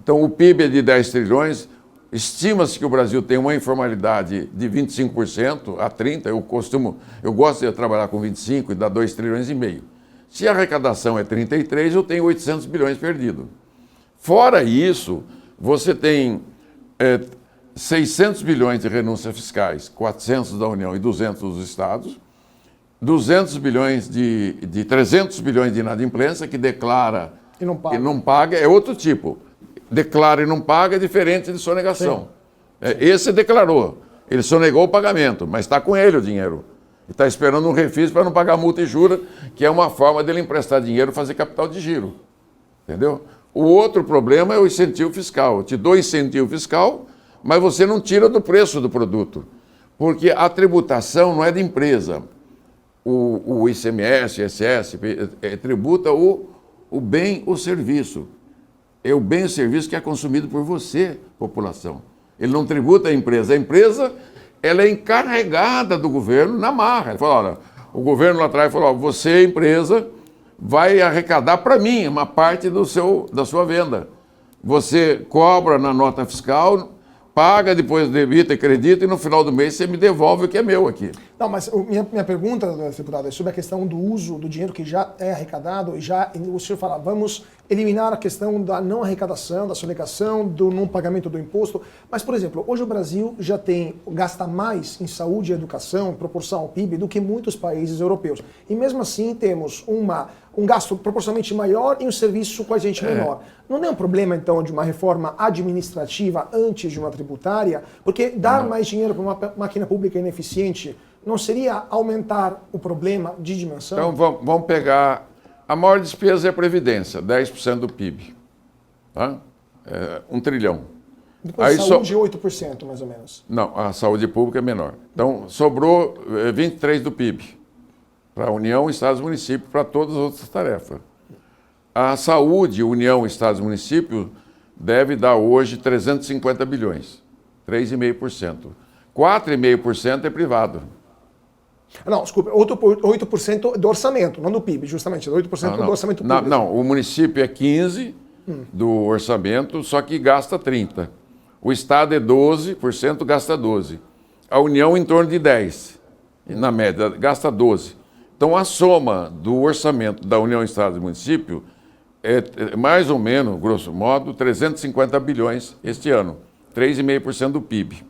Então, o PIB é de 10 trilhões, estima-se que o Brasil tem uma informalidade de 25% a 30%, eu gosto de trabalhar com 25% e dar 2,5 trilhões. Se a arrecadação é 33, eu tenho 800 bilhões perdidos. Fora isso, você tem 600 bilhões de renúncias fiscais, 400 da União e 200 dos estados, 200 bilhões de 300 bilhões de inadimplência, que declara e não paga, é outro tipo. Declara e não paga é diferente de sonegação. Esse declarou, ele sonegou o pagamento, mas está com ele o dinheiro. E está esperando um refis para não pagar multa e juros, que é uma forma dele emprestar dinheiro e fazer capital de giro. Entendeu? O outro problema é o incentivo fiscal. Eu te dou incentivo fiscal, mas você não tira do preço do produto. Porque a tributação não é de empresa. O ICMS, ISS, tributa o bem, o serviço. É o bem e o serviço que é consumido por você, população. Ele não tributa a empresa. A empresa, ela é encarregada do governo na marra. Ele fala, olha, o governo lá atrás falou, você, empresa, vai arrecadar para mim uma parte da sua venda. Você cobra na nota fiscal, paga, depois debita e acredita, e no final do mês você me devolve o que é meu aqui. Não, mas minha pergunta, deputado, é sobre a questão do uso do dinheiro que já é arrecadado e já o senhor fala, vamos eliminar a questão da não arrecadação, da sonegação, do não pagamento do imposto. Mas, por exemplo, hoje o Brasil já gasta mais em saúde e educação, em proporção ao PIB, do que muitos países europeus. E mesmo assim temos um gasto proporcionalmente maior e um serviço com a gente menor. Não é um problema, então, de uma reforma administrativa antes de uma tributária? Porque dar mais dinheiro para uma máquina pública ineficiente não seria aumentar o problema de dimensão? Então, vamos pegar... A maior despesa é a Previdência, 10% do PIB. Tá? 1 trilhão. Depois saúde, 8%, mais ou menos. Não, a saúde pública é menor. Então, sobrou 23% do PIB para a União, Estados e Municípios, para todas as outras tarefas. A saúde, União, Estados e Municípios, deve dar hoje 350 bilhões, 3,5%. 4,5% é privado. Não, desculpa, 8% do orçamento, não do PIB, justamente, 8% do orçamento público. Não, o município é 15% do orçamento, só que gasta 30%. O Estado é 12%, gasta 12%. A União em torno de 10%, na média, gasta 12%. Então, a soma do orçamento da União, Estado e Município mais ou menos, grosso modo, 350 bilhões este ano, 3,5% do PIB.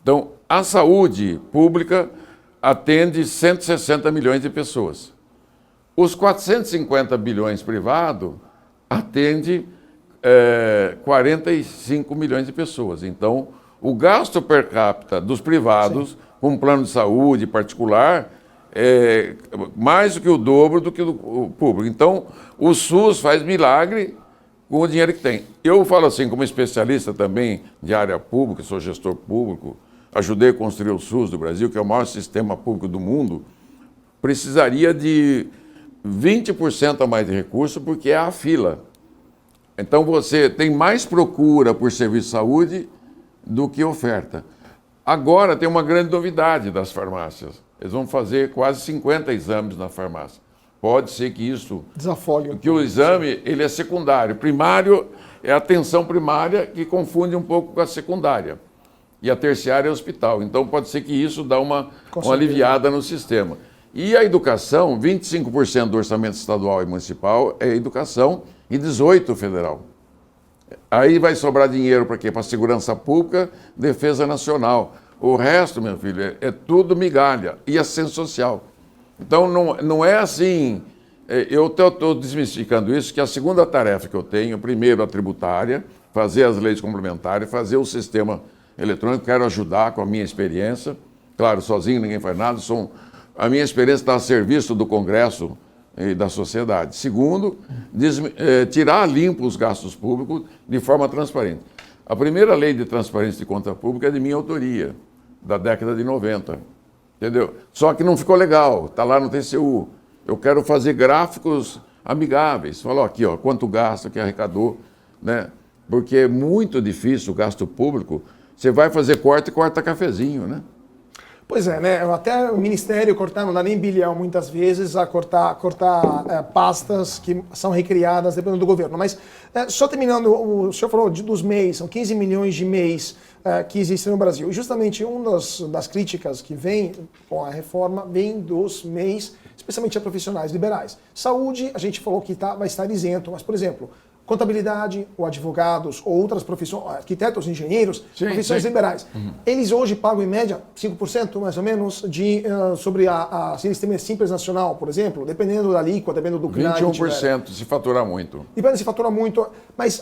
Então, a saúde pública atende 160 milhões de pessoas. Os 450 bilhões privados atende 45 milhões de pessoas. Então, o gasto per capita dos privados, com plano de saúde particular, é mais do que o dobro do que o público. Então, o SUS faz milagre com o dinheiro que tem. Eu falo assim, como especialista também de área pública, sou gestor público, ajudei a construir o SUS do Brasil, que é o maior sistema público do mundo, precisaria de 20% a mais de recursos, porque é a fila. Então, você tem mais procura por serviço de saúde do que oferta. Agora, tem uma grande novidade das farmácias. Eles vão fazer quase 50 exames na farmácia. Pode ser que isso... Desafogue. Que o exame, ele é secundário. Primário é a atenção primária, que confunde um pouco com a secundária. E a terciária é o hospital. Então, pode ser que isso dá uma aliviada no sistema. E a educação, 25% do orçamento estadual e municipal é educação e 18% federal. Aí vai sobrar dinheiro para quê? Para segurança pública, defesa nacional. O resto, meu filho, é tudo migalha e assistência social. Então, não é assim... Eu estou desmistificando isso, que a segunda tarefa que eu tenho, primeiro a tributária, fazer as leis complementares, fazer o sistema eletrônico, quero ajudar com a minha experiência. Claro, sozinho ninguém faz nada, a minha experiência está a serviço do Congresso e da sociedade. Segundo, tirar limpo os gastos públicos de forma transparente. A primeira lei de transparência de conta pública é de minha autoria, da década de 90. Entendeu? Só que não ficou legal, está lá no TCU. Eu quero fazer gráficos amigáveis. Falou aqui, ó, quanto gasta, que arrecadou, né? Porque é muito difícil o gasto público. Você vai fazer corte e corta cafezinho, né? Pois é, né? Até o Ministério cortar, não dá nem bilhão muitas vezes, a cortar pastas que são recriadas dependendo do governo. Mas só terminando, o senhor falou dos MEIs, são 15 milhões de MEIs que existem no Brasil. E justamente uma das críticas que vem com a reforma vem dos MEIs, especialmente a profissionais liberais. Saúde, a gente falou que vai estar isento, mas, por exemplo, contabilidade, ou advogados, ou outras profissões, arquitetos, engenheiros, profissões liberais. Eles hoje pagam, em média, 5% mais ou menos sobre se eles têm Simples Nacional, por exemplo, dependendo da alíquota, dependendo do CNAE. 21% se faturar muito. Depende se fatura muito, mas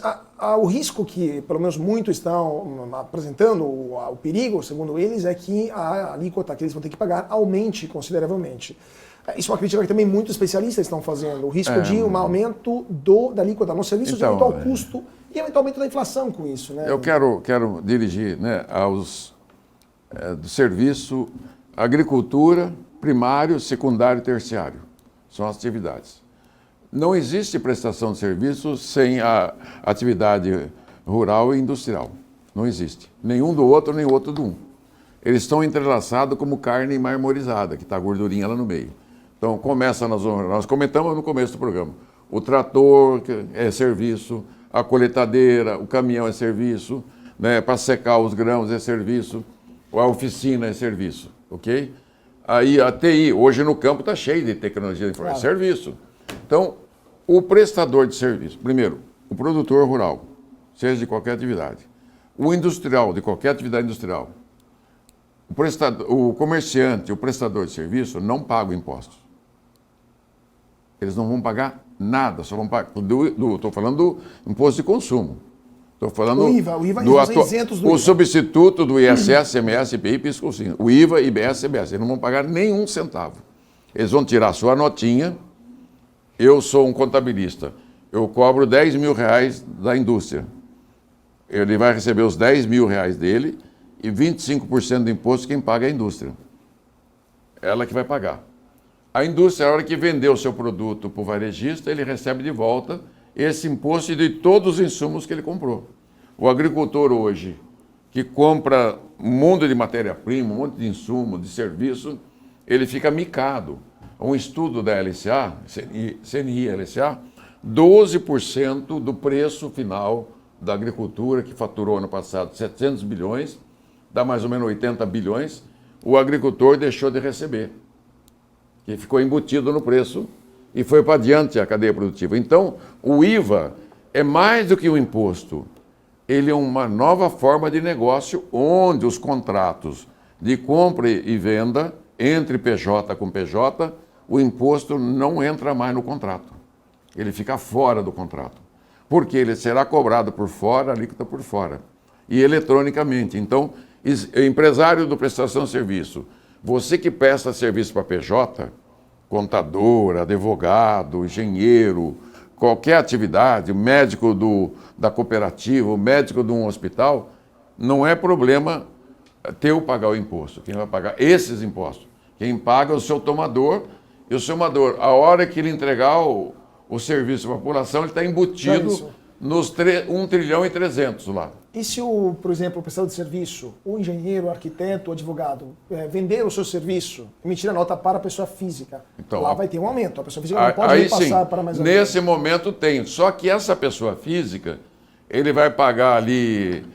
o risco que, pelo menos, muitos estão apresentando, o perigo, segundo eles, é que a alíquota que eles vão ter que pagar aumente consideravelmente. Isso é uma crítica que também muitos especialistas estão fazendo. O risco de um aumento da alíquota nos serviços de aumento ao custo e eventualmente da inflação com isso. Né? Eu quero dirigir, né, do serviço agricultura, primário, secundário e terciário. São as atividades. Não existe prestação de serviço sem a atividade rural e industrial. Não existe. Nenhum do outro, nem o outro do um. Eles estão entrelaçados como carne marmorizada, que está a gordurinha lá no meio. Então, começa nós comentamos no começo do programa, o trator é serviço, a coletadeira, o caminhão é serviço, né, para secar os grãos é serviço, a oficina é serviço, ok? Aí a TI, hoje no campo está cheio de tecnologia de informação, é serviço. Então, o prestador de serviço, primeiro, o produtor rural, seja de qualquer atividade, o industrial, de qualquer atividade industrial, o comerciante, o prestador de serviço não pagam impostos. Eles não vão pagar nada, só vão pagar. Estou falando do imposto de consumo. Estou falando o IVA eles são isentos do IVA. O substituto do ISS, ICMS, IPI, PIS, COFINS. O IVA, IBS, CBS. Eles não vão pagar nenhum centavo. Eles vão tirar a sua notinha. Eu sou um contabilista. Eu cobro 10 mil reais da indústria. Ele vai receber os 10 mil reais dele e 25% do imposto quem paga é a indústria. Ela que vai pagar. A indústria, na hora que vender o seu produto para o varejista, ele recebe de volta esse imposto de todos os insumos que ele comprou. O agricultor hoje, que compra um monte de matéria-prima, um monte de insumo, de serviço, ele fica micado. Um estudo da LCA, CNI LCA, 12% do preço final da agricultura, que faturou ano passado 700 bilhões, dá mais ou menos 80 bilhões, o agricultor deixou de receber. Que ficou embutido no preço e foi para adiante a cadeia produtiva. Então, o IVA é mais do que um imposto. Ele é uma nova forma de negócio onde os contratos de compra e venda entre PJ com PJ, o imposto não entra mais no contrato. Ele fica fora do contrato. Porque ele será cobrado por fora, a alíquota por fora. E eletronicamente. Então, empresário do prestação de serviço, você que presta serviço para PJ, contador, advogado, engenheiro, qualquer atividade, médico da cooperativa, o médico de um hospital, não é problema teu pagar o imposto. Quem vai pagar esses impostos? Quem paga é o seu tomador, e o seu tomador, a hora que ele entregar o serviço para a população, ele está embutido nos 1 trilhão e 300 lá. E se, por exemplo, o prestador de serviço, o engenheiro, o arquiteto, o advogado, vender o seu serviço, emitir a nota para a pessoa física, então, lá vai ter um aumento. A pessoa física não pode repassar para mais alguém. Nesse momento tem. Só que essa pessoa física, ele vai pagar ali,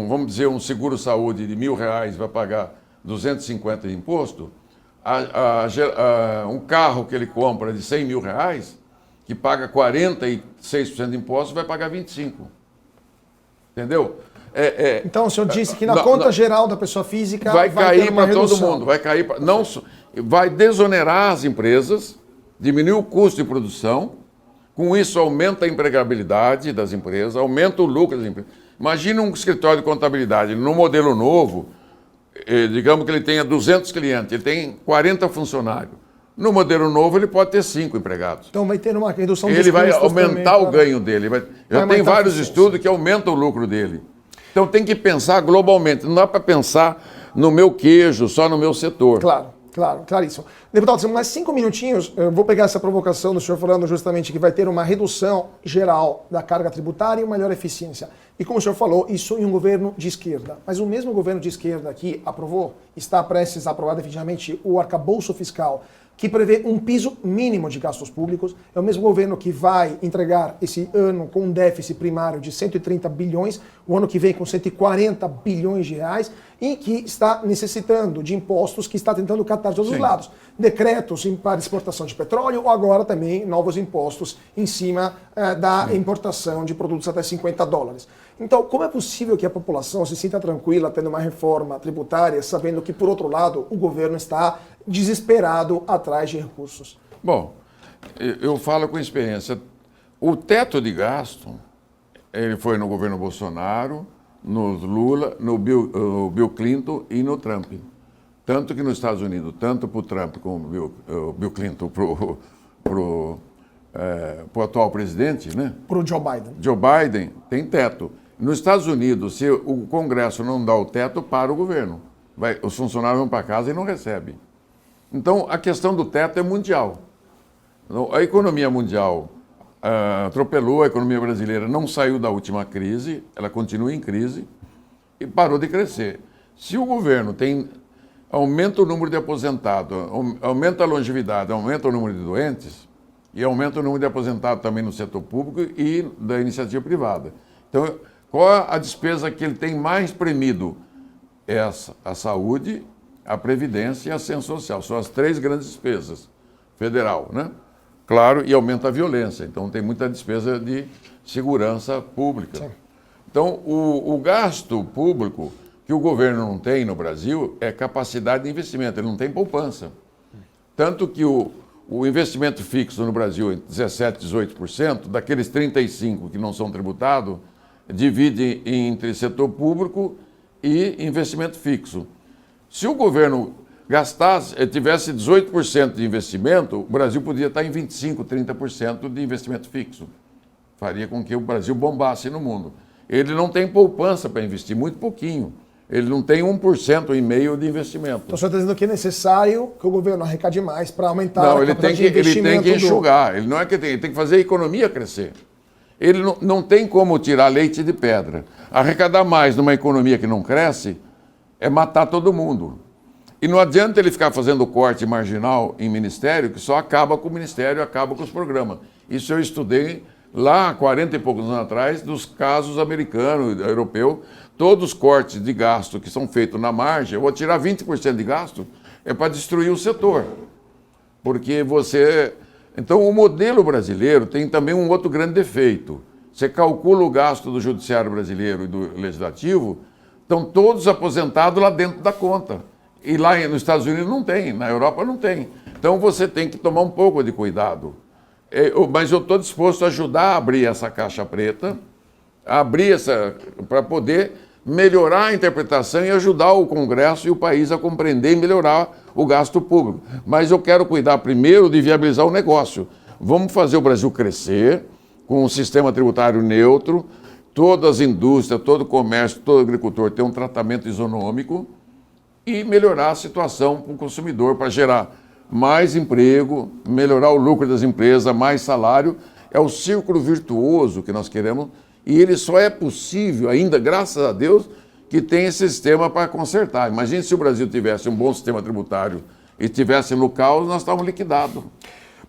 vamos dizer, um seguro-saúde de R$1.000, vai pagar 250 de imposto. Um carro que ele compra de R$100 mil, que paga 46% de imposto, vai pagar 25%. Entendeu? Então o senhor disse que na conta geral da pessoa física vai cair para todo redução. mundo, vai desonerar as empresas, diminuir o custo de produção, com isso aumenta a empregabilidade das empresas, aumenta o lucro das empresas. Imagina um escritório de contabilidade no modelo novo, digamos que ele tenha 200 clientes, ele tem 40 funcionários. No modelo novo, ele pode ter 5 empregados. Então vai ter uma redução dos custos. Ele vai aumentar também, o ganho dele. Já tem vários estudos que aumentam o lucro dele. Então tem que pensar globalmente. Não dá para pensar no meu queijo, só no meu setor. Claríssimo. Deputado, temos mais 5 minutinhos. Eu vou pegar essa provocação do senhor falando justamente que vai ter uma redução geral da carga tributária e uma melhor eficiência. E como o senhor falou, isso em um governo de esquerda. Mas o mesmo governo de esquerda que aprovou, está prestes a aprovar definitivamente o arcabouço fiscal, que prevê um piso mínimo de gastos públicos. É o mesmo governo que vai entregar esse ano com um déficit primário de 130 bilhões, o ano que vem com 140 bilhões de reais, e que está necessitando de impostos, que está tentando catar de todos os lados. Decretos para exportação de petróleo, ou agora também novos impostos em cima da importação de produtos até $50. Então, como é possível que a população se sinta tranquila tendo uma reforma tributária, sabendo que, por outro lado, o governo está desesperado atrás de recursos? Bom, eu falo com experiência. O teto de gasto, ele foi no governo Bolsonaro, no Lula, no Bill Clinton e no Trump. Tanto que nos Estados Unidos, tanto para o Trump como o Bill Clinton, para o atual presidente, né? Para o Joe Biden. Joe Biden tem teto. Nos Estados Unidos, se o Congresso não dá o teto, para o governo. Os funcionários vão para casa e não recebem. Então, a questão do teto é mundial. A economia mundial atropelou a economia brasileira, não saiu da última crise, ela continua em crise e parou de crescer. Se o governo aumenta o número de aposentados, aumenta a longevidade, aumenta o número de doentes e aumenta o número de aposentados também no setor público e da iniciativa privada. Então, qual a despesa que ele tem mais premido? A saúde, a previdência e a assistência social. São as 3 grandes despesas federal, né? Claro, e aumenta a violência. Então, tem muita despesa de segurança pública. Sim. Então, o gasto público que o governo não tem no Brasil é capacidade de investimento, ele não tem poupança. Tanto que o investimento fixo no Brasil é 17%, 18%, daqueles 35% que não são tributados, divide entre setor público e investimento fixo. Se o governo tivesse 18% de investimento, o Brasil podia estar em 25%, 30% de investimento fixo. Faria com que o Brasil bombasse no mundo. Ele não tem poupança para investir, muito pouquinho. Ele não tem 1,5% de investimento. Então, o senhor está dizendo que é necessário que o governo arrecade mais para aumentar a capacidade de investimento. Ele tem que enxugar. Ele não é que ele tem que fazer a economia crescer. Ele não tem como tirar leite de pedra. Arrecadar mais numa economia que não cresce é matar todo mundo. E não adianta ele ficar fazendo corte marginal em ministério, que só acaba com o ministério, acaba com os programas. Isso eu estudei lá há 40 e poucos anos atrás, dos casos americanos, europeus, todos os cortes de gasto que são feitos na margem, eu vou tirar 20% de gasto, é para destruir o setor. Porque você... Então, o modelo brasileiro tem também um outro grande defeito. Você calcula o gasto do judiciário brasileiro e do legislativo, estão todos aposentados lá dentro da conta. E lá nos Estados Unidos não tem, na Europa não tem. Então, você tem que tomar um pouco de cuidado. Mas eu estou disposto a ajudar a abrir essa caixa preta, para poder melhorar a interpretação e ajudar o Congresso e o país a compreender e melhorar o gasto público. Mas eu quero cuidar primeiro de viabilizar o negócio. Vamos fazer o Brasil crescer com um sistema tributário neutro, todas as indústrias, todo o comércio, todo agricultor ter um tratamento isonômico e melhorar a situação para o consumidor, para gerar mais emprego, melhorar o lucro das empresas, mais salário. É o círculo virtuoso que nós queremos e ele só é possível ainda, graças a Deus, que tem esse sistema para consertar. Imagine se o Brasil tivesse um bom sistema tributário e estivesse no caos, nós estávamos liquidados.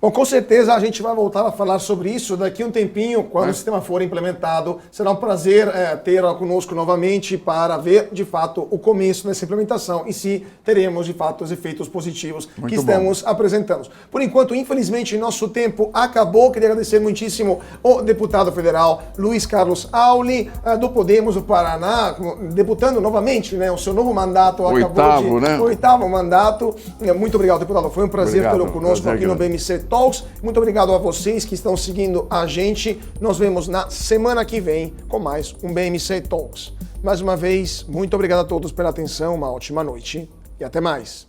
Bom, com certeza a gente vai voltar a falar sobre isso daqui a um tempinho, quando o sistema for implementado. Será um prazer tê-la conosco novamente para ver, de fato, o começo dessa implementação e se teremos, de fato, os efeitos positivos que estamos apresentando. Por enquanto, infelizmente, nosso tempo acabou. Queria agradecer muitíssimo o deputado federal Luiz Carlos Auli, do Podemos do Paraná, deputando novamente, né, o seu novo mandato. Oitavo mandato. Muito obrigado, deputado. Foi um prazer tê-lo conosco aqui no BMC Talks. Muito obrigado a vocês que estão seguindo a gente. Nos vemos na semana que vem com mais um BMC Talks. Mais uma vez, muito obrigado a todos pela atenção, uma ótima noite e até mais.